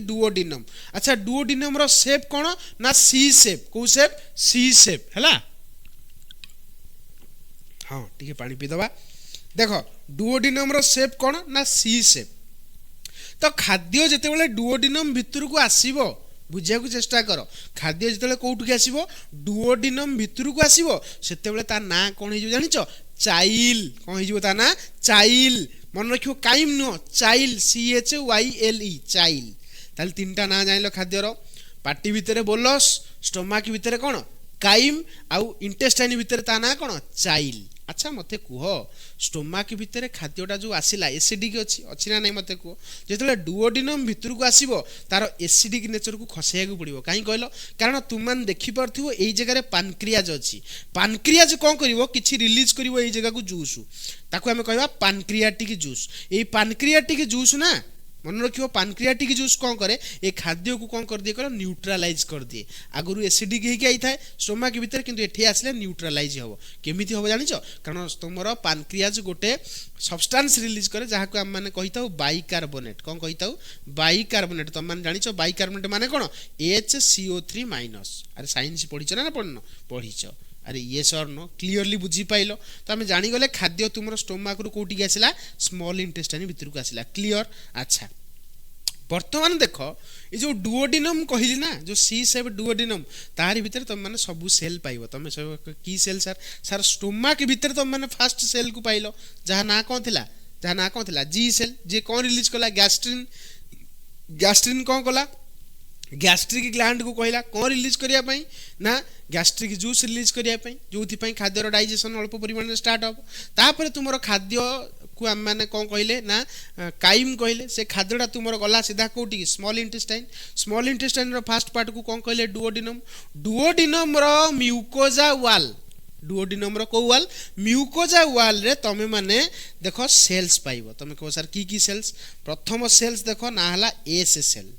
डुओडिनम। अच्छा डुओडिनम रो शेप कौन ना सी शेप को शेप सी शेप हैला हाँ ठीक है पानी पी दबा देख डुओडिनम रो शेप कौन ना सी शेप तो खाद्य जेतेबेले डुओडिनम भितर को आसीबो बुझिया को चेष्टा कर खाद्य जेतेबेले कोउठ के आसीबो डुओडिनम भितर को आसीबो सेतेबेले ता ना कोन हिजो जानिचो चाइल कोन हिजो ता ना चाइल मन रखियो काइम नो चाइल CHYLE चाइल ताल तीनटा ना जानिलो खाद्यर पार्टी भितर बोलस स्टोमाक भितर कौन काइम आउ इंटेस्टाइन भितर ता ना कौन चाइल। अच्छा मते कुह स्टोमाक भितर खाद्यटा जो आसिला एसिडिक अच्छी ना नहीं मते कुह जेतेबेले डुओडिनम भितर को आसीबो तार एसिडिक नेचर को खसेया को पड़िबो काहे कहलो कारण तुम मान देखि परथिबो एई जगह रे पानक्रियाज अछि पानक्रियाज कोन करिवो किछि रिलीज करिवो एई जगह को जूस ताको हमें कहबा पानक्रियाटिक जूस एई पानक्रियाटिक जूस ना मन रखियो पानक्रियाटिक जूस कौन करे ए खाद्य को कौन कर दिए कर न्यूट्रलाइज कर दिए आगुरु एसिडिक हेकि आई थाए स्टोमाक भितर किंतु एठी आसले न्यूट्रलाइज हबो केमिति हबो जानिचो कारण तुमरो पानक्रियाज गोटे सब्सटेंस रिलीज करे जहा को हम माने कहिताउ बाइकार्बोनेट कौन कहिताउ बाइकार्बोनेट तुम माने जानिचो बाइकार्बोनेट माने कोन HCO3- अरे साइंस पढिचो ना पढनो पढिचो अरे ये सर नो क्लियरली बुझी पाइल तो आम जानीगले खाद्य तुम स्टोमाक रू कौटी आसला स्मॉल इंटेस्टाइन भितर को आसला क्लियर। अच्छा बर्तमान देख ये जो डुओडिनम कहली ना जो सी सेप डुओडिनम तारी भितर तुम मैंने सब सेल पाइब तुम सब की सेल सर सर स्टोमाक भितर तुम मैंने फास्ट सेल को पाइल जहाँ ना कौन थिला जहाँ ना कौन थिला जी सेल जे कौन रिलीज कला गैस्ट्रिन गैस्ट्रिन कौन कला गैस्ट्रिक ग्लैंड को कहला कौन रिलीज करिया पई ना गैस्ट्रिक जूस रिलीज करिया पई जोथि पई खाद्यर डाइजेशन अल्प परिमाण में स्टार्ट हो तापर तुमरो खाद्य को आम मैंने कौन कहले ना काइम कहले से खाद्यटा तुमर गला सीधा कोटी स्मॉल इंटेस्टाइन रो फास्ट पार्ट को कौन कहले डुओडिनम डुओडिनम रो म्यूकोजा वाल डुओडिनम रो को वाल म्यूकोजा वाल रे तमे माने देखो सेल्स पाइबो तमे कहो सर की सेल्स प्रथम सेल्स देखो ना हला एस सेल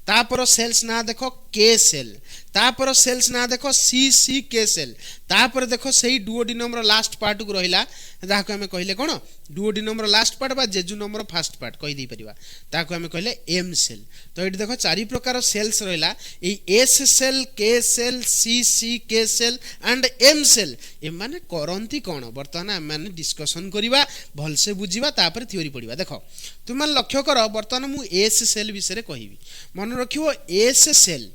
तापर सेल्स ना देखो के सेल तापर सेल्स ना देखो सी सी के सेल तापर देखो सही डुओडिनम रो लास्ट पार्ट को रहिला जाको हमें कहले कोन डुओडिनम रो लास्ट पार्ट बा जेजुनम रो फर्स्ट पार्ट कहि दै परिबा ताको हमें कहले एम सेल तो एठी देखो चारि प्रकार सेल्स रहिला ए एस सेल के cell C C K cell and M cell ए माने करंती कोन वर्तमान हम माने डिस्कशन करिबा भल से बुझिबा तापर थ्योरी पढिबा देखो तुम लक्ष्य कर वर्तमान मु एस सेल विषय कहबी मन रखियो एस सेल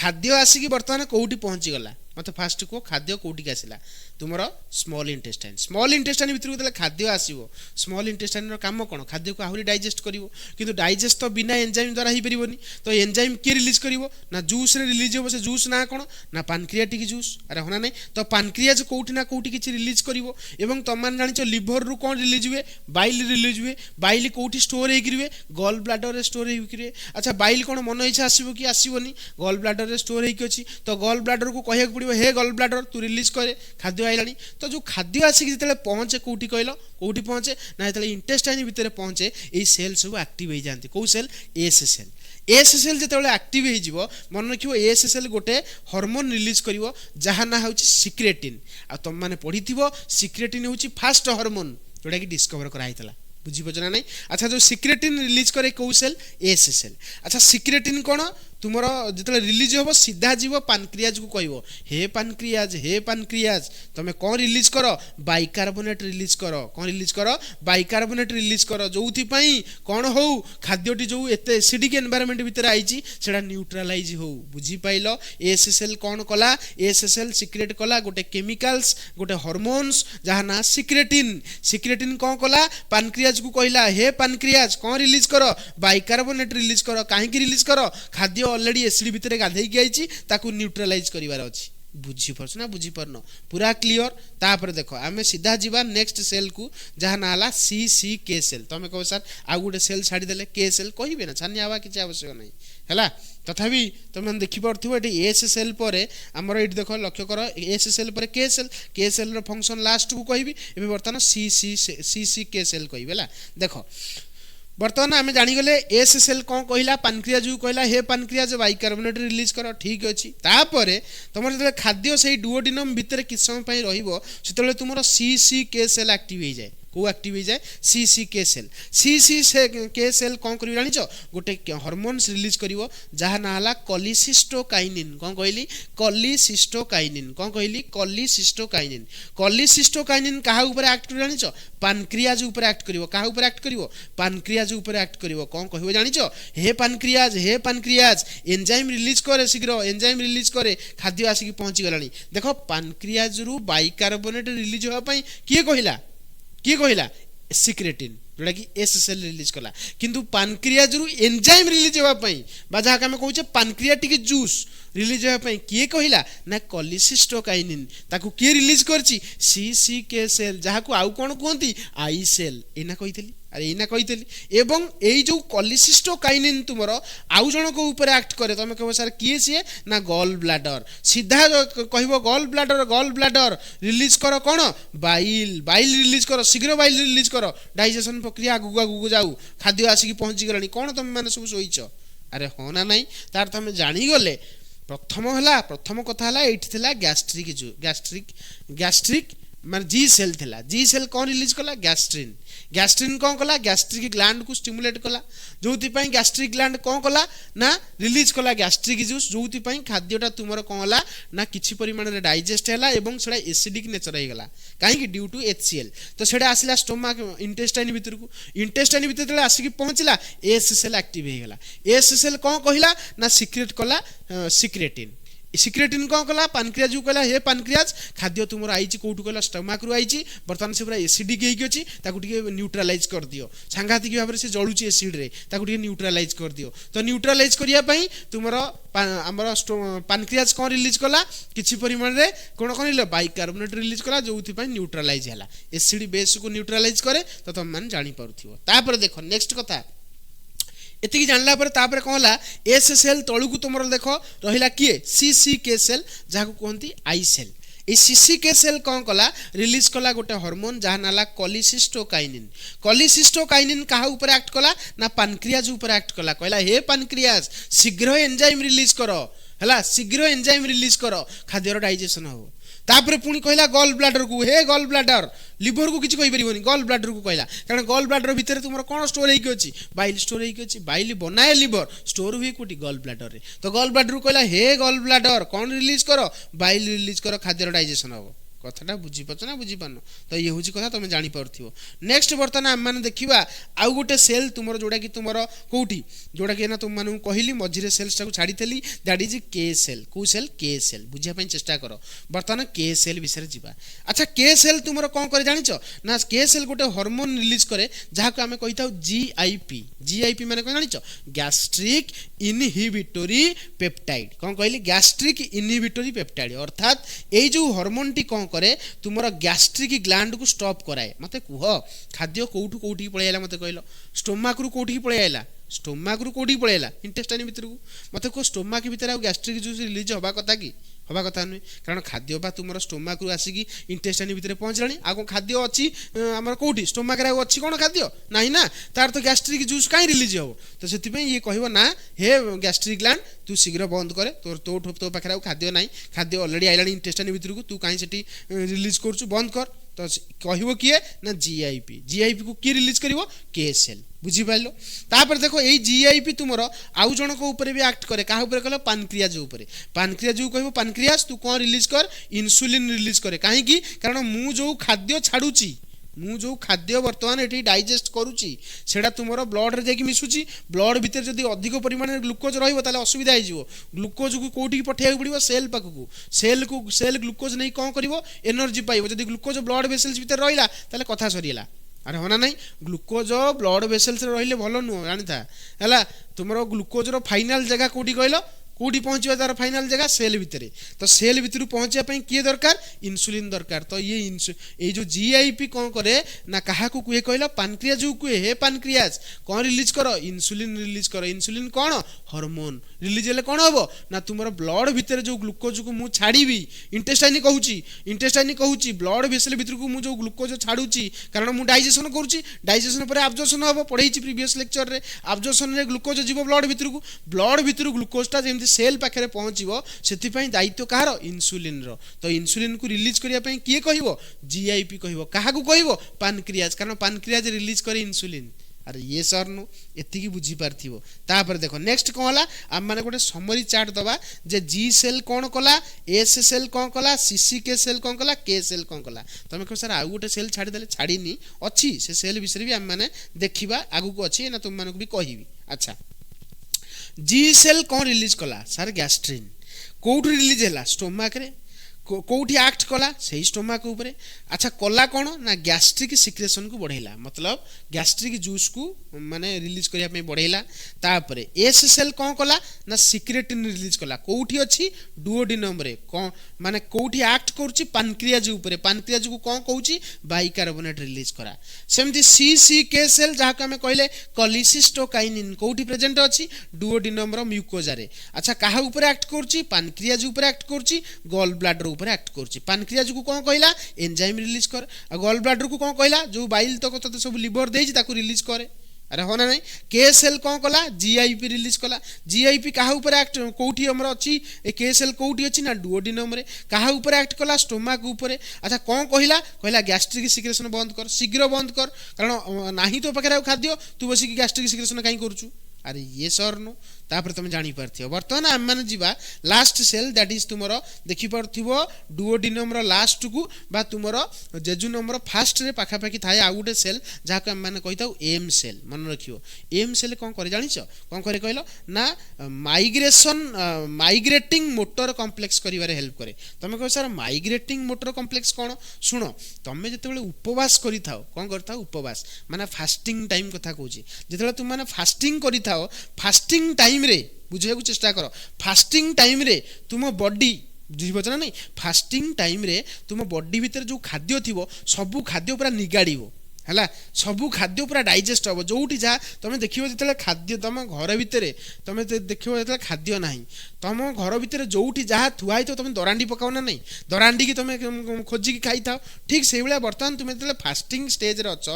खाद्य आसिकी वर्तमान कोउटी पहुंची गला मत फास्ट को खाद्य कोउटी आसिला तुमर स्मॉल इंटेस्टाइन भितर को खाद्य आसीबो स्मॉल इंटेस्टाइन रो काम कोन खाद्य को आहुरी डाइजेस्ट करिवो किंतु डाइजेस्ट तो बिना एंजाइम द्वारा ही परिबोनी तो एंजाइम के रिलीज करिवो ना जूस रे रिलीज होबो से जूस ना कोन ना पानक्रियाटिक जूस अरे होना नहीं तो पानक्रियाज कोउटी ना कोउटी किछि रिलीज करिवो एवं तमान जानिचो लिवर रु कोन रिलीज हुए बाइल रिलीज हुए बाइल कोउटी स्टोर हे करिवे गॉल ब्लैडर रे स्टोर हे करिवे अच्छा बाइल कोन मन इच्छा आसीबो कि आसीबोनी गॉल ब्लैडर रे स्टोर हे कि अछि तो गॉल ब्लैडर को कहिया पड़िबो हे गॉल ब्लैडर तू रिलीज करे खाद्य आइलानी तो जो खाद्य आसिक जिते पहुँचे कौटी कहल कौटी पहुँचे ना जो इंटेस्टाइन भितर पहुँचे ये सेल सब एक्टिव हो जाती कौ सेल एस सेल जो एक्टिव हो मन रखियो एस सेल गोटे हार्मोन रिलीज करिवो जहाँ ना होची सिक्रेटिन आ तुम माने पढ़िथिबो सिक्रेटिन होची फास्ट हार्मोन जोटा कि डिस्कवर कराइतला बुझीपच ना नहीं अच्छा जो सिक्रेटिन रिलीज करे कौ सेल एस सेल अच्छा सिक्रेटिन कौन तुमर जो रिलीज हम सीधा जीव पानक्रियाज को कहब हे पानक्रियाज तुम कौन रिलीज कर बाइकार्बोनेट रिलीज कर कौन रिलीज कर बाइकार्बोनेट रिलीज कर जो कौन हो खाद्यटी जो एत एसिडिक एनवायरनमेंट भितर आईची सेटा न्यूट्रालाइज हो बुझी पाइल एसएसएल कौन कला एसएसएल सिक्रेट कला गोटे केमिकल्स गोटे हार्मोन्स जहाँ ना सिक्रेटिन कौन कला पानक्रियाज को कहला हे पानक्रियाज कौन रिलीज कर बाइकार्बोनेट रिलीज कर कहीं रिलीज कर खाद्य ऑलरेडी एसिड भितर गाधई गई ताकू न्यूट्रलाइज करिवार अछि बुझी परछ ना बुझी परनो पूरा क्लियर तापर देखो आमे सीधा जीवा नेक्स्ट सेल को जहाँ नाला सी सी के सेल तमे कहो सर आ गुटे सेल छाड़ी देले के सेल कहिबे ना छानी आवा किछ आवश्यक नहीं हैला तथापि तुम देखि पड़थिबो एटी एस सेल परे हमर एटी देखो लक्ष्य करो एस सेल परे के सेल रो फंक्शन लास्ट को कहबी एबे वर्तमान सी सी के सेल कहबेला देखो बर्तमान आम जागले एस सेल कौन कहला पानक्रियाज कहला हे पानक्रियाज बाइकार्बोनेट रिलीज कर ठीक अच्छी तापर तुम जो खाद्य से डुओडिनम भितर कि समय रहिबो सेतले तुमरो सी सी के सेल एक्टिव हो जाए को एक्टिव हो जाए सी सी के सेल कौन कर जान गोटे हार्मोन्स रिलीज करिवो जहाँ ना हला कॉलिसिस्टोकाइनिन कौन कहली कॉलिसिस्टोकाइनिन कौन कहली कॉलिसिस्टोकाइनिन कहा ऊपर एक्ट कर जान पानक्रियाज ऊपर एक्ट करिवो कहा ऊपर एक्ट करिवो पानक्रियाज ऊपर एक्ट करिवो कौन कहबो जानिचो हे पानक्रियाज एंजाइम रिलीज करे शीघ्र एंजाइम रिलीज करे खाद्य आसिक पहुंची गलानी देखो पानक्रियाज रु बाइकार्बोनेट रिलीज होआ पई किए कहला सिक्रेटिन जोटा कि एस सेल रिलीज कला किंतु पानक्रियाज रु एंजाइम रिलीज होआ पई बा जहाँ आम कहूचे पानक्रियाटिक जूस रिलीज होआ पई किए कहला ना कॉलिसिस्टोकाइनिन ताकू किए रिलीज करची सी सी के सेल जहाँ को आउ कौन कहती आई सेल एना कहितली अरे एना कहितली एवं एई जो कॉलिसिस्टोकाइनिन तुमरो आउ जण को ऊपर एक्ट करे तमे कहबो सर किए सीए ना गॉल ब्लैडर सीधा कहबो गॉल ब्लैडर रिलीज करो कौन बाइल रिलीज करो शीघ्र बाइल रिलीज करो डाइजेशन प्रक्रिया आगु जाऊ खाद्य आसिक पहुंची गलानी कौन तुम माने सब सोईच अरे हो ना नहीं तार तुम जानी गले प्रथम कथा है ये गैस्ट्रिक मान जी सेल थिला जी सेल कौन रिलीज कला गैस्ट्रिन गैस्ट्रिन कौन कला गैस्ट्रिक ग्लैंड को स्टिमुलेट कला जोथि पई गैस्ट्रिक ग्लैंड कौन कला ना रिलीज कला गैस्ट्रिक जूस जोथि पई खाद्यटा तुमर कौन हला ना किछि परिमाण रे डाइजेस्ट हैला एवं सेडा एसिडिक नेचर हे गला काहे ड्यू टू HCl तो सेडा आसिला स्टोमक इंटेस्टाइन भीतर आसिक पहुंचला एस सेल एक्टिव हे गला एस सेल कौन कहिला ना सिक्रेट कला सिक्रेटिन कौन कला पानक्रियाज को कहला हे पानक्रियाज खाद्य तुमर आईची कोठु कहला स्टमक रु आईची बर्तमान से पूरा एसिडिक हेकी अछि ताकु टिके न्यूट्रलाइज कर दियो सांघातिक भाबरे से जळुची एसिड रे ताकु टिके न्यूट्रलाइज कर दियो तो न्यूट्रलाइज करिया पई तुमर हमर पानक्रियाज कोन रिलीज कला किछि परिमाण रे कोन कोन बाइकार्बोनेट रिलीज कला जोथि पई न्यूट्रलाइज हैला एसिड बेस को न्यूट्रलाइज करे तो तुम मान जानि पारुथिबो तापर देखो नेक्स्ट कथा एति जानला पर तापर कौन ला एस सेल तळु को तुमर देखो रहिला किए CCK सेल जाको कहंती आई सेल ए CCK सेल कौन कला रिलीज कला गोटे हार्मोन जहा नाला कोलिसिस्टोकाइनिन कहा ऊपर एक्ट कला ना पानक्रियाज ऊपर एक्ट कला कहला हे पानक्रियाज शीघ्र एंजाइम रिलीज करो हला शीघ्र एंजाइम रिलीज करो खाद्यर डाइजेशन हो तापर पुणी कहला गॉल ब्लाडर को हे गॉल ब्लाडर लिवर को किछि कहि परिबोनी गॉल ब्लाडर को कहला कारण गॉल ब्लाडर भितर तुमर कोन स्टोर हेकी अछि बाइल स्टोर हेकी अछि बाइल बनाए लिवर स्टोर हुई कोटी गॉल ब्लाडर रे तो गॉल ब्लाडर को कहला हे गॉल ब्लाडर कोन रिलीज करो बाइल रिलीज करो खाद्यर डाइजेशन हो कथाटा बुझी पछ ना बुझी पानो तो ये होची कथा तुम जानि परथिबो नेक्स्ट बर्तन हम माने देखिबा आउ गोटे सेल तुमर जोडा कि तुमर कोठी जोडा कि ना तुम मानु कहिली मझिरे सेल्स टाको छाडीथली दैट इज के सेल को सेल के सेल बुझिया पई चेष्टा करो बर्तन के सेल विषय जिबा अच्छा के सेल तुमर कोन करे जानिचो ना के सेल गोटे हार्मोन रिलीज करे जहा को हमें कहिताउ GIP माने कोन जानिचो गैस्ट्रिक इनहिबिटोरी पेप्टाइड कोन कहली गैस्ट्रिक इनहिबिटोरी पेप्टाइड अर्थात एई जो हार्मोन टी कोन करे तुमर गैस्ट्रिक ग्लैंड को स्टॉप कराए मते कुह खाद्य कोठु कोठी पळे आला मते कहलो स्टोमक रु कोठी पळे आला स्टोमक रु कोठी पळे आला इंटेस्टाइन भीतर को मते को स्टोमक भीतर आ गैस्ट्रिक जूस रिलीज होबा कथा की हवा कथा नुहे कारण खाद्य बा तुमर स्टोमक रु आसिकी इंटेस्टाइन भीतर पहुंचलानी आ खाद्य अछि हमर कोठी स्टोमक रे अछि कोन खाद्य नाही ना तार तो गैस्ट्रिक जूस काई रिलीज हो तो सेति पे ये कहबो ना हे गैस्ट्रिक ग्लैंड तू शीघ्र बंद करे तो पाखरे खाद्य नाही खाद्य ऑलरेडी आइलानी इंटेस्टाइन भीतर को तू काई सेठी रिलीज करछु बंद कर तो कहबो किए ना GIP को की रिलीज करिवो के सेल बुझी पाइलो तापर देखो एई GIP तुमरो आउ जण को ऊपर भी एक्ट करे काहा ऊपर कहलो पानक्रियाज को कहबो पानक्रियाज तू कोन रिलीज कर इंसुलिन रिलीज करे काहे की कारण मु जो खाद्य छाडुची मु जो खाद्य वर्तमान एठी डाइजेस्ट करूची सेडा तुमरो ब्लड रे जेकी मिसुची ब्लड भीतर जदी अधिक परिमाण रे ग्लूकोज रहिबो ताले असुविधा हो जिवो ग्लूकोज को कोठी पठेय पड़िबो सेल पाखु सेल ग्लूकोज नै कोन करिवो एनर्जी पाइबो जदी ग्लूकोज ब्लड वेसल्स भीतर रहिला ताले कथा सरियला अरे होना नहीं ग्लूकोज ब्लड वेसल्स रहिले भलो नु जानिता हला तुमरो ग्लूकोज रो फाइनल जगह कोठी कहलो कोठी पहुंचबा तार फाइनल जगह सेल भितरे तो सेल भितर पहुंचे पई किए दरकार इंसुलिन दरकार तो ये जो GIP कोन करे ना काहा को कुए कहलो पानक्रियाज को कुए हे पानक्रियाज कोन रिलीज करो इंसुलिन कोन हार्मोन रिलीज हेले कोन हबो ना तुमरो ब्लड भितर जो ग्लूकोज को मु छाडीबी इंटेस्टाइन कहूची ब्लड वेसल भितर को मु जो ग्लूकोज छाडुची कारण मु डाइजेशन करूची डाइजेशन पर एब्जॉर्प्शन हबो पढैची प्रीवियस लेक्चर रे एब्जॉर्प्शन रे ग्लूकोज जीवो ब्लड भितर ग्लूकोज टा जेमति सेल पाखरे पहुंचीबो सेति पई दायित्व कहारो इंसुलिन रो तो इंसुलिन को रिलीज करिया पई किए कहिवो GIP कहिवो काहा को कहिवो पानक्रियाज कारण पानक्रियाज रिलीज करे इंसुलिन अरे ये सर नु एति की बुझी पारथिबो तापर देखो नेक्स्ट कोन हला हम माने गोटे समरी चार्ट दबा जे G सेल कोन कला S सेल कोन कला CCK सेल कोन कला K सेल कोन कला तमे को सर आ गोटे सेल छाडी देले छाडीनी अछि से सेल विषय भी हम माने देखिबा आगु को अछि ना तुम माने को भी कहिबी अच्छा G सेल कौन रिलीज कला सर गैस्ट्रिन कोठी रिलीज हैला स्टोमक रे कोठी एक्ट कला सही स्टोमक ऊपर अच्छा कला कौन ना गैस्ट्रिक सिक्रेशन को बढ़ेला मतलब गैस्ट्रिक जूस को माने रिलीज करिया पे बढ़ेला तापर एस सेल कौन कला ना सिक्रेटिन रिलीज कला कोठी अछि डुओडिनम रे कौन माने कोठी एक्ट करछि पानक्रियाज को कौन कहूछि बाइकार्बोनेट रिलीज करा सेमति CCK सेल जहा को हमें कहले कोलिसिस्टोकाइनिन कोठी प्रेजेंट अछि डुओडिनम रो म्यूकोजा रे अच्छा काहा ऊपर एक्ट करछि पानक्रियाज ऊपर एक्ट करछि गॉल ब्लैडर ऊपर एक्ट करछि पानक्रियाज को कौन कहला एंजाइम रिलीज कर आ गॉल ब्लैडर को कौन कहला जो बाइल तक तते सब लिवर देछि ताको रिलीज करे अरे हो ना नहीं के सेल कौन कला जीआईपी रिलीज कला जीआईपी कहा ऊपर एक्ट कोठी हमर अछि ए के सेल कोठी अछि ना डुओडिनम रे कहा ऊपर एक्ट कला स्टोमाक ऊपर अच्छा कौन कहला कहला गैस्ट्रिक सिक्रेशन बंद कर शीघ्र बंद कर कारण नाही तो पाखे खाद्य तू बसी गैस्ट्रिक सिक्रेशन काई करूछु अरे ये सर नो तापर तुम जानी पारथियो वर्तमान आम माने जीवा लास्ट सेल दैट इज तुमरो देखि पारथिबो डुओडिनम रो लास्ट को बा तुमरो जेजुनम रो फास्ट रे पाखा पाखी थाए आ गुटे सेल जा को हम माने कहिताउ एम सेल मन रखियो एम सेल कोन करे जानिछो कोन करे कहलो ना माइग्रेटिंग मोटर कॉम्प्लेक्स करिवारे हेल्प करे तमे कहो सर माइग्रेटिंग मोटर कॉम्प्लेक्स कोन सुनो तमे जते बेले उपवास करिथाओ कोन करथाओ उपवास माने फास्टिंग टाइम कथा कहूची जते तुम माने फास्टिंग करिथाओ फास्टिंग टाइम रे बुझे को चेष्टा करो फास्टिंग टाइम रे तुम बॉडी बुझिबछ ना नहीं फास्टिंग टाइम रे तुम बॉडी भीतर जो खाद्य थिबो सब खाद्य पूरा निगाड़ीबो हला सबू खाद्य पूरा डाइजेस्ट हम जोटी जहाँ तुम देखियो जिते खाद्य तुम घर भितर तुम देखियो जिते खाद्य ना तुम घर भितर जोटी जहाँ थुआई तो तुम दरांडी पकाओ ना नहीं दरांडी की तुम खोजिकी खाई था ठीक से भाया बर्तमान तुम जो फास्टिंग स्टेज रे अछ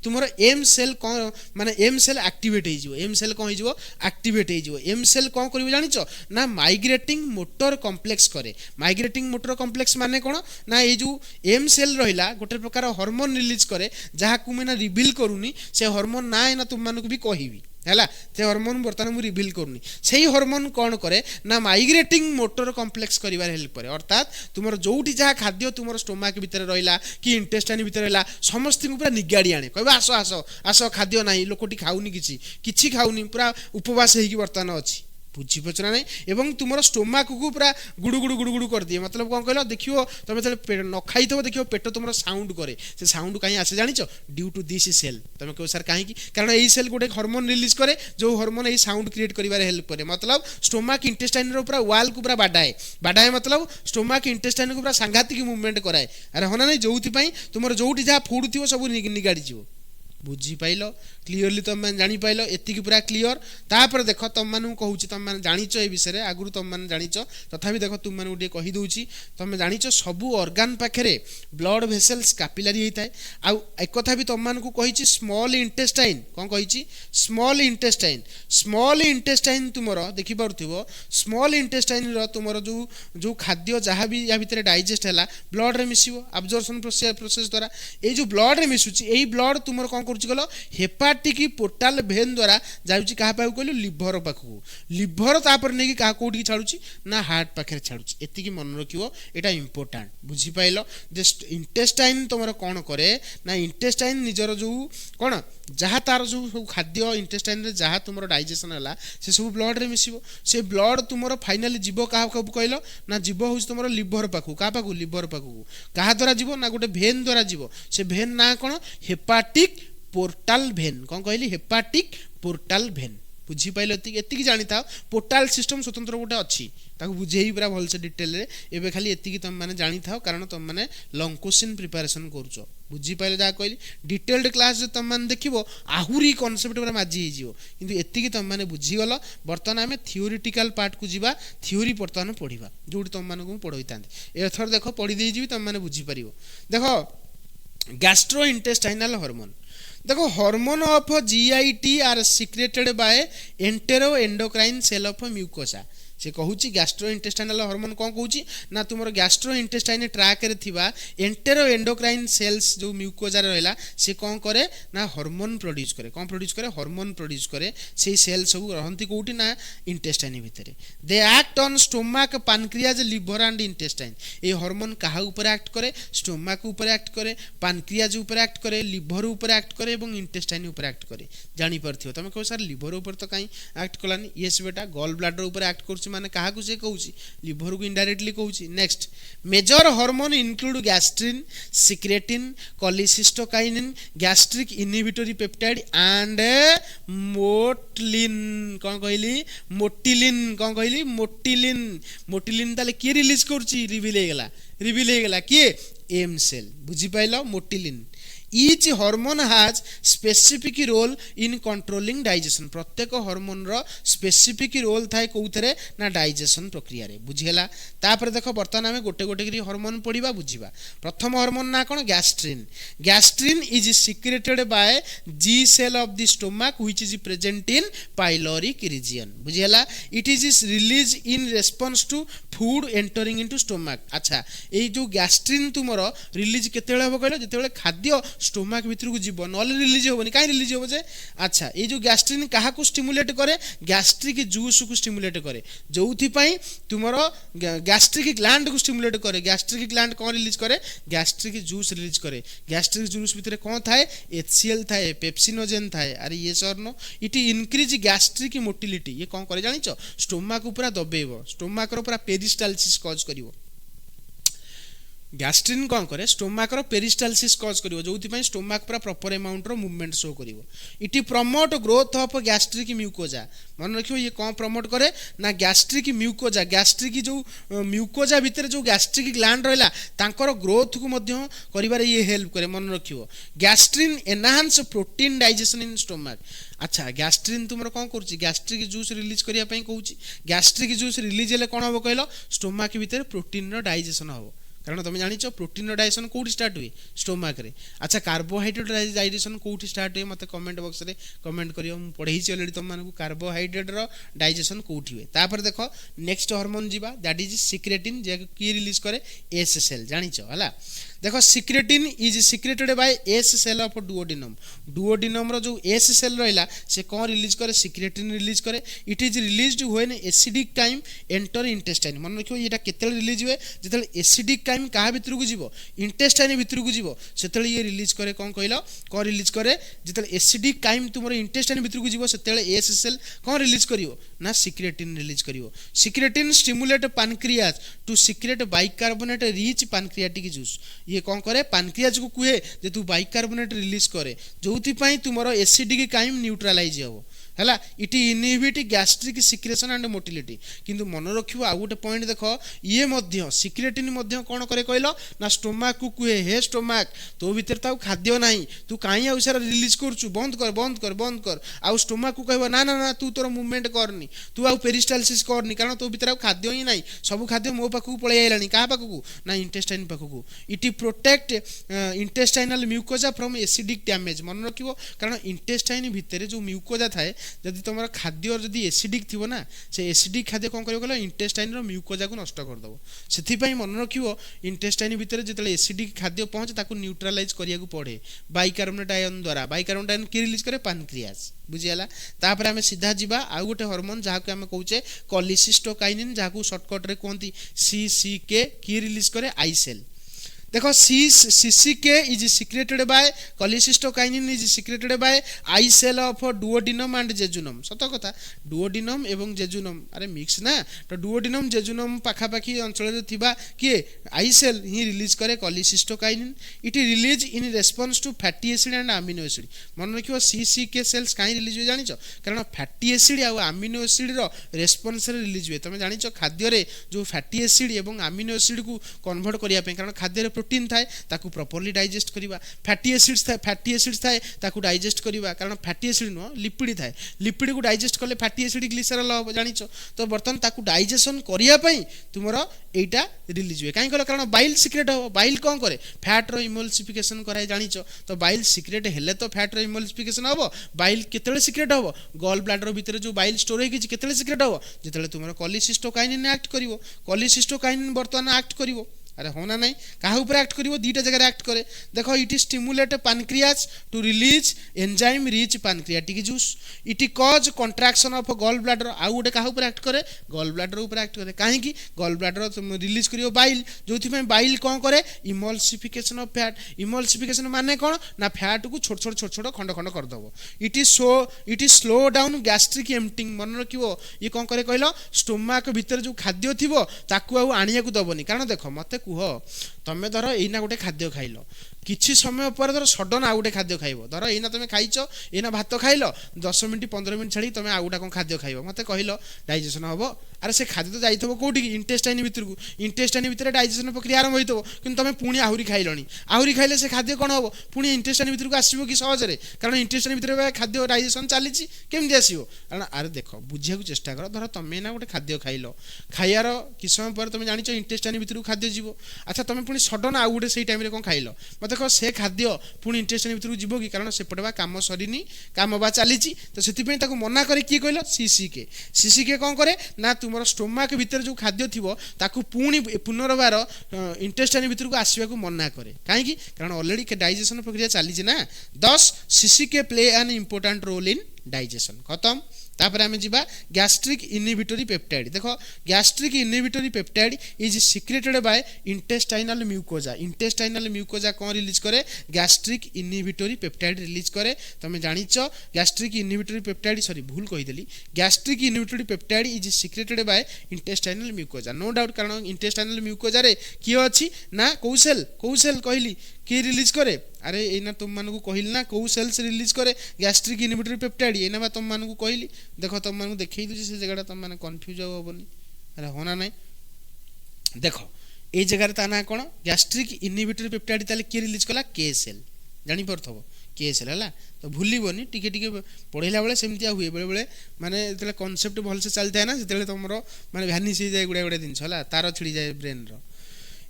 तुम एम सेल कौन माने एम सेल एक्टिवेट हो एम सेल कौन हो एक्टिवेट हो एम सेल कौन कर जानिच ना माइग्रेटिंग मोटर कॉम्प्लेक्स करे माइग्रेटिंग मोटर कॉम्प्लेक्स माने कौन ना ये जो एम सेल रहा गोटे प्रकार हार्मोन रिलीज करे जहाँ को मैं रिवील करूनी से हार्मोन ना है ना तुम मानक भी कहबी हैला से हार्मोन बर्तमान मुझे रिवील करूनी से हार्मोन कौन करे ना माइग्रेटिंग मोटर कॉम्प्लेक्स करिवार हेल्प करे अर्थात तुमर जोटी जहाँ खाद्य तुमर स्टोमाक भितर रहिला कि इंटेस्टाइन भितर रहिला समस्त पूरा निगाड़ी आने कहबा आस आस आस खाद्य नाही लोकटी खाउनी किछि खाउनी पूरा उपवास हेकी बर्तमान अछि बुझीपच ना नहीं एवं तुम स्टोमाक को पूरा गुड़ु गुड़ु गुड़ु गुड़ु कर दिए मतलब कौन कहल देखियो तुम जो न खाई थो देखियो पेट तुम साउंड करे से साउंड कहीं आसे जानिच ड्यू टू दिस सेल तुम कहो सर कहीं कारण यही सेल गोटे हार्मोन रिलीज करे जो हार्मोन यही साउंड क्रिएट करिवारे हेल्प करे मतलब स्टोमाक इंटेस्टाइन रो पूरा वाल को पूरा बाडाए मतलब स्टोमाक इंटेस्टाइन को पूरा सांघातिक मूवमेंट कराए अरे होना नहीं जो तुम जोटी जहाँ फूड थी सब निगाड़ी जीव बुझी पाइल क्लीयरली तुम मैंने जानी पाइल एति पूरा क्लीयर तापर देख तुम मान कहूँ तुम मैंने जानिच ए विषय आगु तुम मैंने जानिच तथापि देख तुम मैंने गोटे कहीदे तुम जानिच सबू ऑर्गन पाखे ब्लड भेसल्स कैपिलरी होता है आउ एक कथा भी तुम मानक कही स्मॉल इंटेस्टाइन कौन कही स्मॉल इंटेस्टाइन तुम देखिपुव स्मॉल इंटेस्टाइन तुम जो खाद्य जहाँ भी या भितर डाइजेस्ट है ब्लड रे मिसिबो अब्जॉर्प्शन प्रोसेस द्वारा ये जो ब्लड रे मिसुची यही ब्लड तुम कौन कर हेपाटिक पोर्टाल भेन द्वारा जाऊँगी क्या पाक कहलु लिभर पाखक लिभर तापर नहीं क्या कौटी छाड़ुची ना हार्ट पाखे छाड़ुची एति मन रखियो एटा इंपोर्टेंट बुझीपाइल जस्ट इंटेस्टाइन तुम कौन करे ना इंटेस्टाइन निजर जो कौन जहाँ तार जो खाद्य इंटेस्टाइन रे जहाँ तुम डाइजेशन है से सब ब्लड रे मिसिबो से ब्लड तुम फाइनाली जीव क्या कहल ना जीव हूँ तुम लिभर पाखक क्या पाखक लिभर पाखक क्या द्वारा जीव ना गोटे भेन द्वारा जीव से भेन ना कौन हेपाटिक पोर्टाल भेन कौन कहली हेपाटिक पोर्टाल भेन बुझीपाइल एति जानी था पोर्टाल सिस्टम स्वतंत्र गोटे अच्छी बुझे पूरा भलसे डिटेल रे एबे खाली एति तुम मैंने जानी था कारण तुम मैंने लॉन्ग क्वेश्चन प्रिपरेशन करुच बुझीपाइल जहाँ कहली डिटेल्ड क्लास जो तुम मैंने देखो आहुरी कॉन्सेप्ट पूरा माजी हो कि एति तुम मैंने बुझीगल बर्तमान आम थियोरिटिकल पार्ट को जीवा थियोरी बर्तमान पढ़ा जो तुम मानक पढ़ई था एथर देख पढ़ी देजी तुम मैंने बुझीपार देख गैस्ट्रो इंटेस्टाइनल हार्मोन देखो hormone of GIT are secreted by enteroendocrine cell of mucosa से कहूँ गैस्ट्रो इंटेस्टाइनल हार्मोन कौन कहूँ ना तुम गैस्ट्रो इंटेस्टाइन ट्रैक रे थिबा एंटेरो एंडोक्राइन सेल्स जो म्यूकोजा रहा से कौन करे ना हार्मोन प्रोड्यूस करे कौन प्रोड्यूस करे हार्मोन प्रोड्यूस करे से सेल सब रहती कौटी ना इंटेस्टाइन भितर they act on stomach pancreas liver and intestine ये हार्मोन क्या ऊपर एक्ट करे स्टोमाक ऊपर एक्ट करे पानक्रियाज ऊपर एक्ट करे लिवर ऊपर एक्ट करे और इंटेस्टाइन ऊपर एक्ट करे जानी पारथियो तुम कहो सर लिवर ऊपर तो कहीं एक्ट कलानी येस बेटा गॉल ब्लाडर ऊपर एक्ट कर माने कहा से कहूँ लिवर को इनडायरेक्टली कहूँ next major hormone include gastrin secretin cholecystokinin gastric inhibitory peptide and motilin कौन कहली मोटिलिन कौन कहली मोटिलिन मोटिलिन ताले किए रिलीज करुची रिवील हो गला किए एम सेल बुझी pile मोटिलिन each hormone has specific role in controlling digestion प्रत्येक हार्मोन रो स्पेसिफिक रोल थाए कोउथरे ना डाइजेशन प्रक्रिया रे बुझिहेला तापर देखो बर्तमान आमे गोटे गोटे करी हार्मोन पढिबा बुझिबा प्रथम हार्मोन ना कोन gastrin gastrin is secreted by G cell of the stomach which is present in pyloric region बुझिहेला it is release in response to food entering into stomach अच्छा ए जो गैस्ट्रिन तुमरो रिलीज केतेले हो कहलो जेतेले खाद्य स्टोमक भीतर को जीव नॉले रिलीज होबनी काई रिलीज होबो जे अच्छा ये जो गैस्ट्रिन काहा को स्टिमुलेट करे गैस्ट्रिक जूस को स्टिमुलेट करे जोथि पई तुमरो गैस्ट्रिक ग्लैंड को स्टिमुलेट करे गैस्ट्रिक ग्लैंड कोन रिलीज करे गैस्ट्रिक जूस रिलीज करे गैस्ट्रिक जूस भीतर कोन थाए एचसीएल थाए पेप्सिनोजेन थाए अरे ये सर नो इट इंक्रीज गैस्ट्रिक मोटिलिटी ये कोन करे जानिचो स्टोमक पूरा दबेबो स्टोमक रो पूरा पेरिस्टाल्सिस कॉज करिवो गैस्ट्रिन कौन करे स्टोमक रो पेरिस्टाल्सिस कॉज करिवो जोथि पई स्टोमक पूरा प्रॉपर अमाउंट रो मूवमेंट शो करिवो it promote growth of gastric mucosa मन रखियो ये कौन प्रमोट करे ना गैस्ट्रिक म्यूकोजा गैस्ट्रिक जो म्यूकोजा भीतर जो गैस्ट्रिक ग्लैंड रहला तांकर ग्रोथ को मध्य करिवारे ये हेल्प करे मन रखियो gastrin enhance protein digestion in stomach अच्छा गैस्ट्रिन तुमरो कौन करछि गैस्ट्रिक जूस रिलीज करिया पई कहूछि गैस्ट्रिक जूस रिलीज हेले कोन होबो कहलो स्टोमक भीतर प्रोटीन रो डाइजेशन होबो कारण तुम जान प्रोटीन डाइजेशन कौटी स्टार्ट हुए स्टोमक रे अच्छा कार्बोहाइड्रेट डाइजेशन कौटी स्टार्ट हुए मत कमेंट बॉक्स रे कमेंट करियो मु पढै छी ऑलरेडी तुम मानकु कार्बोहाइड्रेट रो डाइजेशन कौटी हुए तापर देखो नेक्स्ट हार्मोन जीवा दैट इज सिक्रेटिन जे की रिलीज करे एस सेल जानिचो हला देखो secretin is secreted by S cell of duodenum रो जो एस सेल रहला से कोन रिलीज करे सिक्रेटिन रिलीज करे it is released when acidic chyme enter intestine मन रखियो एटा केतेल रिलीज हुए जेतेल एसिडिक काइम का भीतर को जीवो इंटेस्टाइन भीतर को जीवो सेतेल ये रिलीज करे कोन कहलो कोन रिलीज करे जेतेल एसिडिक काइम तुमरो इंटेस्टाइन भीतर को जीवो सेतेल एस सेल कोन रिलीज करियो ना सिक्रेटिन रिलीज करियो secretin stimulate pancreas to secrete bicarbonate rich pancreatic juice ये कौन करे पैनक्रियाज को कुहे जे तू बाइकार्बोनेट रिलीज करे जोथि पई तुमरो एसिडिक काइम न्यूट्रलाइज हो हैला it inhibit gastric secretion and motility किंतु मन रखिबो आ गोटे पॉइंट देखो ये मध्य सिक्रेटिन मध्य कोन करे कहलो ना स्टोमक को कुहे हे स्टोमक तो भीतर ताऊ खाद्य नाही तू काई आ सारा रिलीज करछु बंद कर आ स्टोमक को कहबो ना ना ना तू तोर मूवमेंट करनी तू आ पेरिस्टाल्सिस करनी कारण तो भीतर आ खाद्य ही नाही सब खाद्य मो पाखु पळे आइलानी का पाखु ना इंटेस्टाइन पाखु it protect intestinal mucosa from acidic damage मन रखिबो कारण इंटेस्टाइन भीतर जो म्यूकोजा थाए जदि तुम खाद्य जदि एसिडिक थी ना से एसिडिक खाद्य कौन कर इंटेस्टाइन म्यूकोजा को नष्ट करदेव से मन रखियो इंटेस्टाइन भितर जो एसिडिक खाद्य पहुँचे ताकू न्यूट्रालाइज करिया पड़े बाइकार्बोनेट आयन द्वारा बाइकार्बोनेट आयन की रिलीज करे पैनक्रियाज बुझीगला तापर आम सीधा जावा आउ गोटे हार्मोन जहाँ आम कहे कोलिसिस्टोकाइनिन जहाँ सर्टकट रे कहते CCK की रिलीज करे आई सेल देखो CCK is secreted by cholecystokinin is secreted by I cell of duodenum and jejunum सत कथा डुओडिनम एवं जेजुनम अरे मिक्स ना तो डुओडिनम जेजुनम पाखापाखी अंचल थिबा किए आई सेल ही रिलीज करे cholecystokinin it release in response to fatty acid and amino acid मन रखियो CCK सेल्स काई रिलीज हो जानिचो कारण फैटी एसिड आ अमीनो एसिड रो रेस्पॉन्स रे रिलीज हुए तमे जानिचो खाद्य रे जो फैटी एसिड एवं अमीनो एसिड को कन्वर्ट करिया पे कारण खाद्य रे प्रोटीन थाए ताकू प्रॉपर्ली डाइजेस्ट करिबा फैटी एसिड्स थाए ताकू डाइजेस्ट करिबा कारण फैटी एसिड नो लिपिड थाए लिपिड को डाइजेस्ट करले फैटी एसिड ग्लिसरॉल हो जानिचो तो बर्तन ताकू डाइजेशन करिया पई तुमरो एटा रिलीज हुए काई कहलो कारण बाइल सिक्रेट हो बाइल कोन करे फैट रो इमल्सिफिकेशन कराय जानिचो तो बाइल सिक्रेट हेले तो फैट रो इमल्सिफिकेशन होबो बाइल केतेले सिक्रेट होबो गॉल ब्लैडर भीतर जो बाइल स्टोर होई कि केतेले सिक्रेट होबो जेतेले तुमरो कोलिसिस्टोकाइनिन एक्ट करिवो कोलिसिस्टोकाइनिन बर्तन एक्ट करिवो अरे होना नहीं कहा ऊपर एक्ट करिवो दीटा जगह एक्ट करे देखो it stimulate pancreas to release enzyme rich pancreatic juice it cause contraction of gall bladder आउ गोटे कहा ऊपर एक्ट करे गॉल ब्लैडर ऊपर एक्ट करे काहे कि गॉल ब्लैडर रिलीज करियो बाइल जोथि में बाइल कोन करे इमल्सिफिकेशन ऑफ फैट इमल्सिफिकेशन माने कोन ना फैट को छोट छोट खंड खंड कर दबो it is slow down gastric emptying मन रखिवो ये कोन करे कहलो स्टोमक भीतर जो खाद्य थिबो ताकू आउ आनिया को दबोनी कारण देखो मते कुह तमे धर एना गोटे खाद्य खाइलो କିଛି ସମୟ ପରେ ଧର ସଡନ୍ ଆଉ ଗୋଟେ ଖାଦ୍ୟ ଖାଇବ, ଧର ଏଇନା ତମେ ଖାଇଛ, ଏଇନା ଭାତ ଖାଇଲ, 10 ମିନିଟ୍ 15 ମିନିଟ୍ ଛାଡ଼ି ତମେ ଆଉ ଗୋଟେ କ'ଣ ଖାଦ୍ୟ ଖାଇବ, ମୋତେ କହିଲ ଡାଇଜେସନ୍ ହେବ? ଆରେ ସେ ଖାଦ୍ୟ ତ ଯାଇଥିବ କୋଉଠିକି, ଇଣ୍ଟେଷ୍ଟାଇନ୍ ଭିତରକୁ, ଇଣ୍ଟେଷ୍ଟାଇନ୍ ଭିତରେ ଡାଇଜେସନ୍ ପ୍ରକ୍ରିୟା ଆରମ୍ଭ ହୋଇଥିବ, କିନ୍ତୁ ତମେ ପୁଣି ଆହୁରି ଖାଇଲଣି, ଆହୁରି ଖାଇଲେ ସେ ଖାଦ୍ୟ କ'ଣ ହେବ, ପୁଣି ଇଣ୍ଟେଷ୍ଟାଇନ୍ ଭିତରକୁ ଆସିବ କି ସହଜରେ? କାରଣ ଇଣ୍ଟେଷ୍ଟାଇନ୍ ଭିତରେ ଖାଦ୍ୟ ଡାଇଜେସନ୍ ଚାଲିଛି, କେମିତି ଆସିବ? କାରଣ ଆରେ ଦେଖ ବୁଝିବାକୁ ଚେଷ୍ଟା କର, ଧର ତମେ ନା ଗୋଟେ ଖାଦ୍ୟ ଖାଇଲ, ଖାଇବାର କିଛି ସମୟ ପରେ ତମେ ଜାଣିଛ ଇଣ୍ଟେଷ୍ଟାଇନ୍ ଭିତରକୁ ଖାଦ୍ୟ ଯିବ, ଆଚ୍ଛା ତମେ ପୁଣି ସଡନ୍ ଆଉ ଗୋଟେ ସେଇ ଟାଇମ୍ରେ କ'ଣ ଖାଇଲ, ମୋତେ କହ ସେ ଖାଦ୍ୟ ପୁଣି ଇଣ୍ଟେଷ୍ଟାଇନ୍ ଭିତରକୁ ଯିବ କି? କାରଣ ସେପଟେ ବା କାମ ସରିନି, କାମ ବା ଚାଲିଛି, ତ ସେଥିପାଇଁ ତାକୁ ମନା କରେ କିଏ କହିଲ? ସିସିକେ। ସିସିକେ କ'ଣ କରେ ନା ତୁମର ଷ୍ଟୋମାକ୍ ଭିତରେ ଯେଉଁ ଖାଦ୍ୟ ଥିବ ତାକୁ ପୁଣି ପୁନର୍ବାର ଇଣ୍ଟେଷ୍ଟାଇନ୍ ଭିତରକୁ ଆସିବାକୁ ମନା କରେ। କାହିଁକି? କାରଣ ଅଲରେଡ଼ି ଡାଇଜେସନ୍ ପ୍ରକ୍ରିୟା ଚାଲିଛି ନା। Thus CCK play an important role in digestion. ଖତମ। ତାପରେ ଆମେ ଯିବା ଗ୍ୟାଷ୍ଟ୍ରିକ୍ ଇନହିବିଟୋରି ପେପ୍ଟାଇଡ୍। ଦେଖ gastric inhibitory peptide is secreted by intestinal mucosa. Intestinal mucosa କ'ଣ ରିଲିଜ୍ କରେ? ଗ୍ୟାଷ୍ଟ୍ରିକ୍ ଇନହିବିଟୋରି ପେପ୍ଟାଇଡ୍ ରିଲିଜ୍ କରେ। ତମେ ଜାଣିଛ ଗ୍ୟାଷ୍ଟ୍ରିକ୍ ଇନହିବିଟୋରି ପେପ୍ଟାଇଡ୍, ସରି ଭୁଲ କହିଦେଲି, gastric inhibitory peptide is secreted by intestinal mucosa. No doubt, କାରଣ intestinal म्यूकोजाରେ କିଏ ଅଛି ନା କୋଉ ସେଲ୍ କହିଲି କିଏ ରିଲିଜ୍ କରେ? ଆରେ ଏଇନା ତୁମମାନଙ୍କୁ କହିଲି ନା କୋଉ ସେଲ୍ସ ରିଲିଜ୍ କରେ ଗ୍ୟାଷ୍ଟ୍ରିକ୍ ଇନହିବିଟୋରି ପେପ୍ଟାଇଡ୍, ଏଇନା ବା ତୁମମାନଙ୍କୁ କହିଲି। ଦେଖ ତୁମମାନଙ୍କୁ ଦେଖେଇ ଦେଉଛି ସେ ଜାଗାଟା, ତୁମମାନେ କନଫ୍ୟୁଜ୍ ଆଉ ହେବନି। ଆରେ ହଁ ନା ନାହିଁ? ଦେଖ ଏଇ ଜାଗାରେ ତା ନାଁ କ'ଣ? Gastric inhibitory peptide. ତାହେଲେ କିଏ ରିଲିଜ୍ କଲା? କେ ସେଲ୍। ଜାଣିପାରୁଥିବ କେ ସେଲ୍ ହେଲା, ତ ଭୁଲିବନି, ଟିକେ ଟିକେ ପଢ଼େଇଲା ବେଳେ ସେମିତିଆ ହୁଏ ବେଳେବେଳେ, ମାନେ ଯେତେବେଳେ କନସେପ୍ଟ ଭଲସେ ଚାଲିଥାଏ ନା ସେତେବେଳେ ତୁମର ମାନେ ଭ୍ୟାନିସ୍ ହେଇଯାଏ ଗୁଡ଼ାଏ ଜିନିଷ ହେଲା, ତାର ଛିଡ଼ିଯାଏ ବ୍ରେନ୍ର।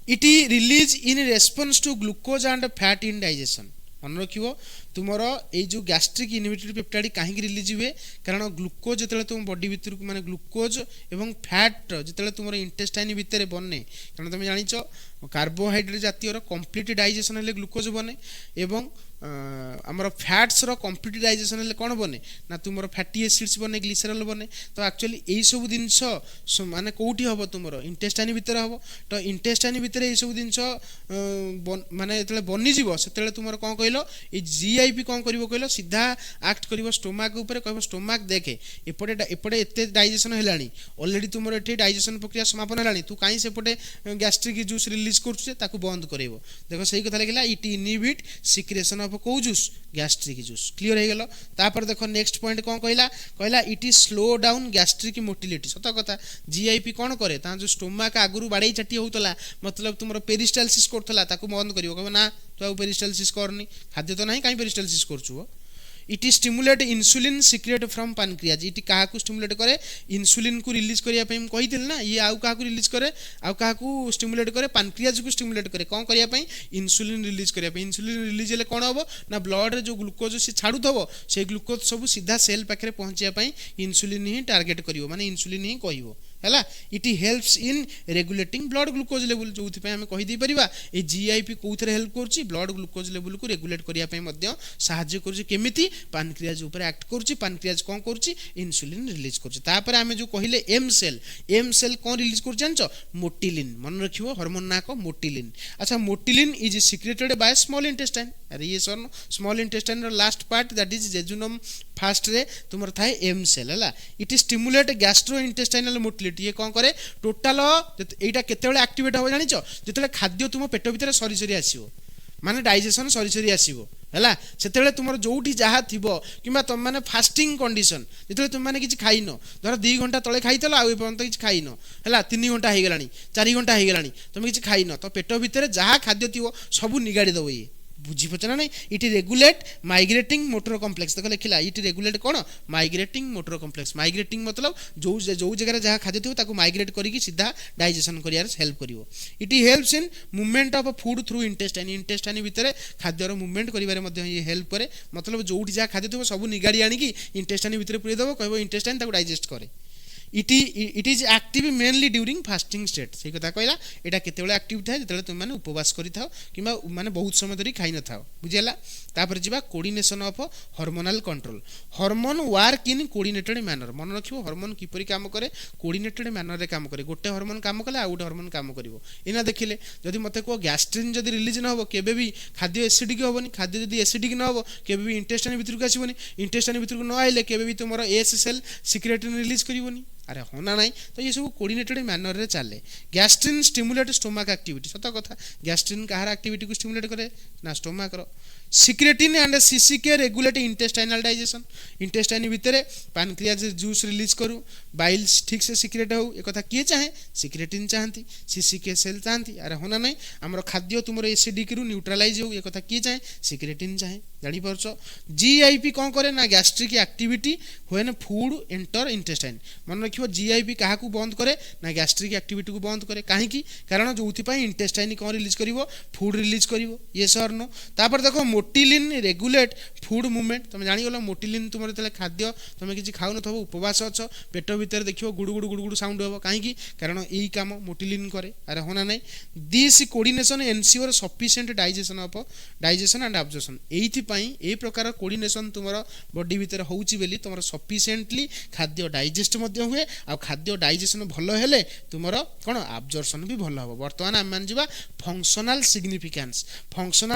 It release in response to glucose and fat in digestion. मन रखियो तुमर ये जो गैस्ट्रिक इनहिबिटोरी पेप्टाइड कहीं रिलीज हुए, कारण ग्लूकोज जो तुम बॉडी भीतर माने ग्लूकोज एवं फैट जो तुम इंटेस्टाइन भितर बने, कारण तुम जानिच कार्बोहाइड्रेट जातीय कंप्लीट डाइजेशन हेले ग्लूकोज बने, एवं आमर फैट्स रो कंप्लीट डाइजेशन हेले कौन बने ना तुम फैटी एसिड्स बने, ग्लिसरल बने। तो एक्चुअली यही सब जिनस माने कौटी हम तुम इंटेस्टाइन भितर हम, तो इंटेस्टाइन भितर यही सब जिनस माने जो बनीज से तुम कौन कहल ये जीआईपी कौन कर कहल सीधा आक्ट कर स्टोमाक उपर, कह स्टोमाक देखे एपटे एपटे एत डाइजेशन है ऑलरेडी तुम ये डाइजेशन प्रक्रिया समापन है, तू कहीं सेपटे गैस्ट्रिक जूस रिलीज कर बंद कर। देख सही कथा लिखला इट इनहिबिट सिक्रेशन ऑफ को जूस गैस्ट्रिक जूस। क्लियर हो गल। तापर देख नेक्स्ट पॉइंट कौन कहला, कहला it is slow down gastric motility. सत कथा जीआईपी कौन करे ता जो स्टोमाक आगुरु बाड़े चाटी होतला, मतलब तुम पेरिस्टालसिस करथला ताकू बंद करियो, कहबो ना तू आ पेरिस्टालसिस करनी, खाद्य तो नहीं कहीं पेरिस्टालसिस करछु। It stimulate insulin secrete from pancreas. It क्या स्टिमुलेट करे? इन्सुलिन को रिलीज करने कही ना, ये आउ क्या रिलीज करे, आउ क्या स्टिमुलेट करे? पैनक्रियाज को स्टिमुलेट करे कौन करने? इन्सुलिन रिलीज करने। इन्सुलिन रिलीज हेले कौन हम ना ब्लड जो ग्लूकोज से छाड़ुव से ग्लूकोज सब सीधा सेल पाखे पहुँचापी इन्सुलिन ही टार्गेट कर, माने इन्सुलिन ही कह है। It helps in regulating blood glucose level, जो आम कहीदे पारा ये जीआईपी कौन हेल्प कर ब्लड ग्लूकोज लेवल को रेगुलेट करने साहाय्य कर, पैनक्रियाज ऊपर एक्ट करुच्ची। पैनक्रियाज कौन करुच्ची? Insulin release करुच्ची। आम जो कहले एम सेल कौन रिलीज कर जानच? मोटिलिन। मन रखियो हार्मोन ना को मोटिलिन। अच्छा मोटिलिन is secreted by small intestine. अरे ये sir small intestine last part that is jejunum fast रे तुम थाए एम सेल है। It stimulate gastro intestinal motility. ये कौन करे? टोटाल यहाँ केतबेले एक्टिवेट हम जानिच? जिते खाद्य तुम पेट भीतर सरी सरी आसो, माने डाइजेशन सरी सरी आसो है, से तुम जो जहाँ थी कि तुम मैंने फास्टिंग कंडीशन जो तुम मैंने किसी खाइन, धर 2 घंटा तले खाई आपर्यंत किसी खाइन है, 3 घंटा हो गला 4 घंटा हो गला तुम किसी खाइन, तो पेट भीतर जहाँ खाद्य थी सब निगाड़ी दब। ये बुझीपार ना नहीं? It regulate migrating motor complex. देख लिखला इट रेगुलेट कौन? Migrating motor complex. माइग्रेटिंग मतलब जो जगह जहाँ खाद्य थी माइग्रेट करके सीधा डाइजेशन कर हेल्प कर। It helps in movement of food through intestine. Intestine भितर खाद्यर मूवमेंट कर हेल्प करे, मतलब जो जहाँ खाद्य थी सब निगाड़ी आणिकी इंटेस्टाइन भितर पूरे देव, कह इंटेस्टाइन डाइजेस्ट करे। It is active mainly during fasting state. से कथा कहला यहाँ केतबेले एक्टिव थाए जो तुम मैंने उपवास करिथाओ कि माने बहुत समय धरी खाई न थाओ। बुझेला। तापर जिबा coordination of hormonal control. Hormone work in coordinated manner. मन रखियो हार्मोन किपरि काम करे? कोऑर्डिनेटेड मैनर रे काम करे। गोटे हार्मोन काम कले आ गोटे हार्मोन काम करिवो। इना देखिले जदि मते को गैस्ट्रिन जदि रिलीज न हो केबे भी खाद्य एसिडिक होबनी, खाद्य जदि एसिडिक न हो केबे भी इंटेस्टाइन भितर को आसीबनी, इंटेस्टाइन भितर को न आइले केबे भी तुमरो एस सेल सिक्रेटिन रिलीज करिवनी। अरे हाँ ना नहीं तो ये सब कोऑर्डिनेटेड मैनर रे चले गैस्ट्रिन स्टिमुलेट स्टोमक एक्टिविटी सत कथा गैस्ट्रिन कहार एक्टिविटी को स्टिमुलेट करे ना स्टोमक रो secretin and CCK regulate intestinal digestion intestine भितर पैनक्रियाज जूस रिलीज करू बाइल्स ठीक से सिक्रेट हो एक कथा किए चाहे सिक्रेटिन चाहती सीसीके सेल चाहती अरे होना नहीं आमर खाद्य तुम एसिडिक रु न्यूट्रालाइज हो एक कथा किए चाहे सिक्रेटिन चाहे जापारछ जीआईपी कौन करे ना gastric activity when food enter intestine मन रखियो जीआईपी क्या बंद करे ना गैस्ट्रिक एक्टिविटी को बंद करे कहीं कारण जो इंटेस्टाइन कौन रिलीज करिवो फूड रिलीज करिवो ये सर नो तापर देखो मोटिलिन रेगुलेट फूड मूवमेंट तुम जानीगल मोटिलिन तुम जो खाद्य तुम किसी खाऊ न उपवास अच्छ पेट भितर देखियो गुड़गुड़ गुड़गुड़ साउंड हम कहीं कारण यही कम मोटिलिन करे अरे होना नहीं this coordination ensure sufficient digestion and absorption ए प्रकार कोऑर्डिनेशन तुम बॉडी भितर होउची बेली तुम सफिशिएंटली खाद्य डाइजेस्ट मध्य हुए आ खाद्य डाइजेशन भलो हेले तुमर कोन एब्जॉर्प्शन भी भलो हो वर्तमान हम मान जिबा फंक्शनल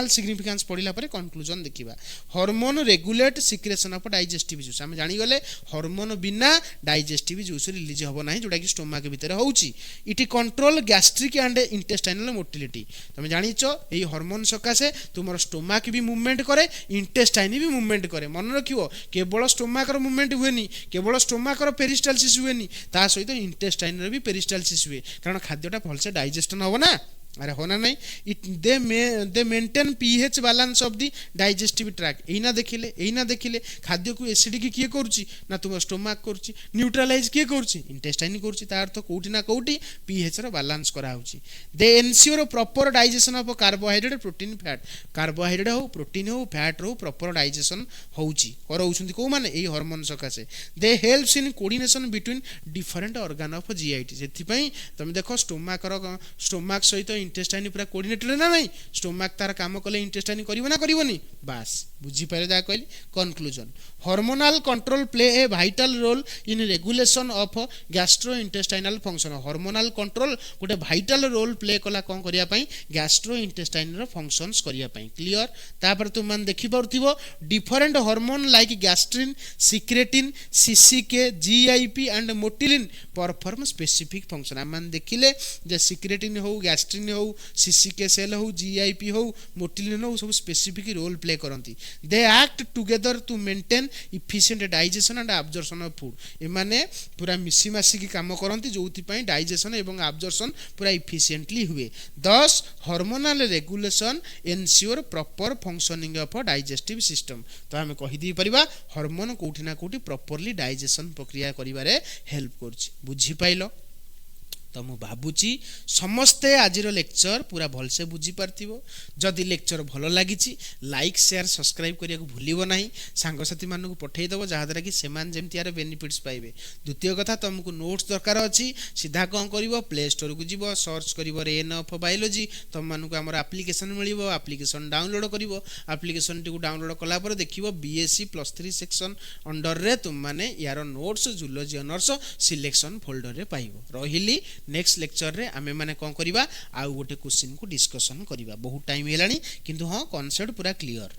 सिग्निफिकेंस पढ़िला परे कंक्लूजन देखिबा hormone regulate secretion of digestive juice हम जानी गले हार्मोन बिना डाइजेस्टिव जूस रिलीज होबो नाही जोटा कि स्टोमक भितर होउची इटी control gastric and intestinal motility तुम जानिचो एई हार्मोन सकासे तुमर स्टोमक भी मूवमेंट करे इंटेस्टाइन भी मूवमेंट करे मन रखियो केवल स्टोमक रो मूवमेंट हुएनी केवल स्टोमक रो पेरिस्टालसिस हुएनी ता सहित इंटेस्टाइन रो भी पेरिस्टालसिस हुए कारण खाद्यटा भलसे डाइजेशन होबो ना अरे होना नहीं they maintain pH balance of the digestive tract एना देखिले खाद्य को एसिडिक किए करूची ना तुम स्टोमक करूची न्यूट्रलाइज किए करूची इंटेस्टाइन करूची तार तो कोठी ना कोठी पीएच रो बैलेंस करा होची they ensure proper digestion of carbohydrate protein fat carbohydrate हो प्रोटीन हो फैट हो प्रॉपर डाइजेशन होची करौछंती को माने एई हार्मोन सकासे they helps in coordination between different organ of GIT सेति पई तुम देखो स्टोमक सहित इंटेस्टाइन पूरा कोऑर्डिनेटेड ना नहीं स्टोमक तार काम कले इंटेस्टाइन करिवो ना करिवोनी बस बुझी पारे जा कहली conclusion hormonal control play a vital role in regulation of gastrointestinal function hormonal control गोटे वाइटल रोल प्ले कला कोन करिया पई गैस्ट्रोइंटेस्टाइनल फंक्शंस करिया पई क्लियर तापर तुम मन देखि परथिबो different hormone like gastrin secretin CCK GIP and motilin perform specific function हम देखिले जे सिक्रेटिन हो गैस्ट्रिन हो सीसीके सेल हो जीआईपी हो मोटिलिन हो सब स्पेसिफिक रोल प्ले करती they act together to maintain efficient digestion and absorption of food ए माने पूरा मिसी मासी की काम करती जोथि पई डाइजेशन एवं एब्जॉर्प्शन पूरा इफिशिएंटली हुए दस hormonal regulation ensure proper functioning of digestive system तो हम कहि दी परिबा हार्मोन कोठी ना कोठी प्रॉपर्ली डाइजेशन प्रक्रिया करिवारे हेल्प करछि बुझी पाइलो तो मु भाबुची समस्ते आजिर लेक्चर पूरा भलसे बुझी पार्थिबो जदि लेक्चर भलो लागिची लाइक शेयर सब्सक्राइब करिया को भूलिबो नाही सांग साथी मानन को पठेई दबो जहा द्वारा कि सेमान जेमति यार बेनिफिट्स पाइबे द्वितीय कथा तुमको नोट्स दरकार अछि सीधा कोन करिवो प्ले स्टोर को जीवो सर्च करिवो रेन ऑफ बायोलॉजी तुम मानन को हमर एप्लीकेशन मिलिवो एप्लीकेशन डाउनलोड करिवो एप्लीकेशन टी को डाउनलोड कला पर देखिवो बीएससी +3 सेक्शन अंडर रे तुम माने यार notes zoology honours selection folder रे पाइबो रहिली नेक्स्ट लेक्चर रे आमे माने कोन करिबा आ गोटे क्वेश्चन को डिस्कशन करिबा बहुत टाइम हेलानी किंतु हां कांसेप्ट पूरा क्लियर।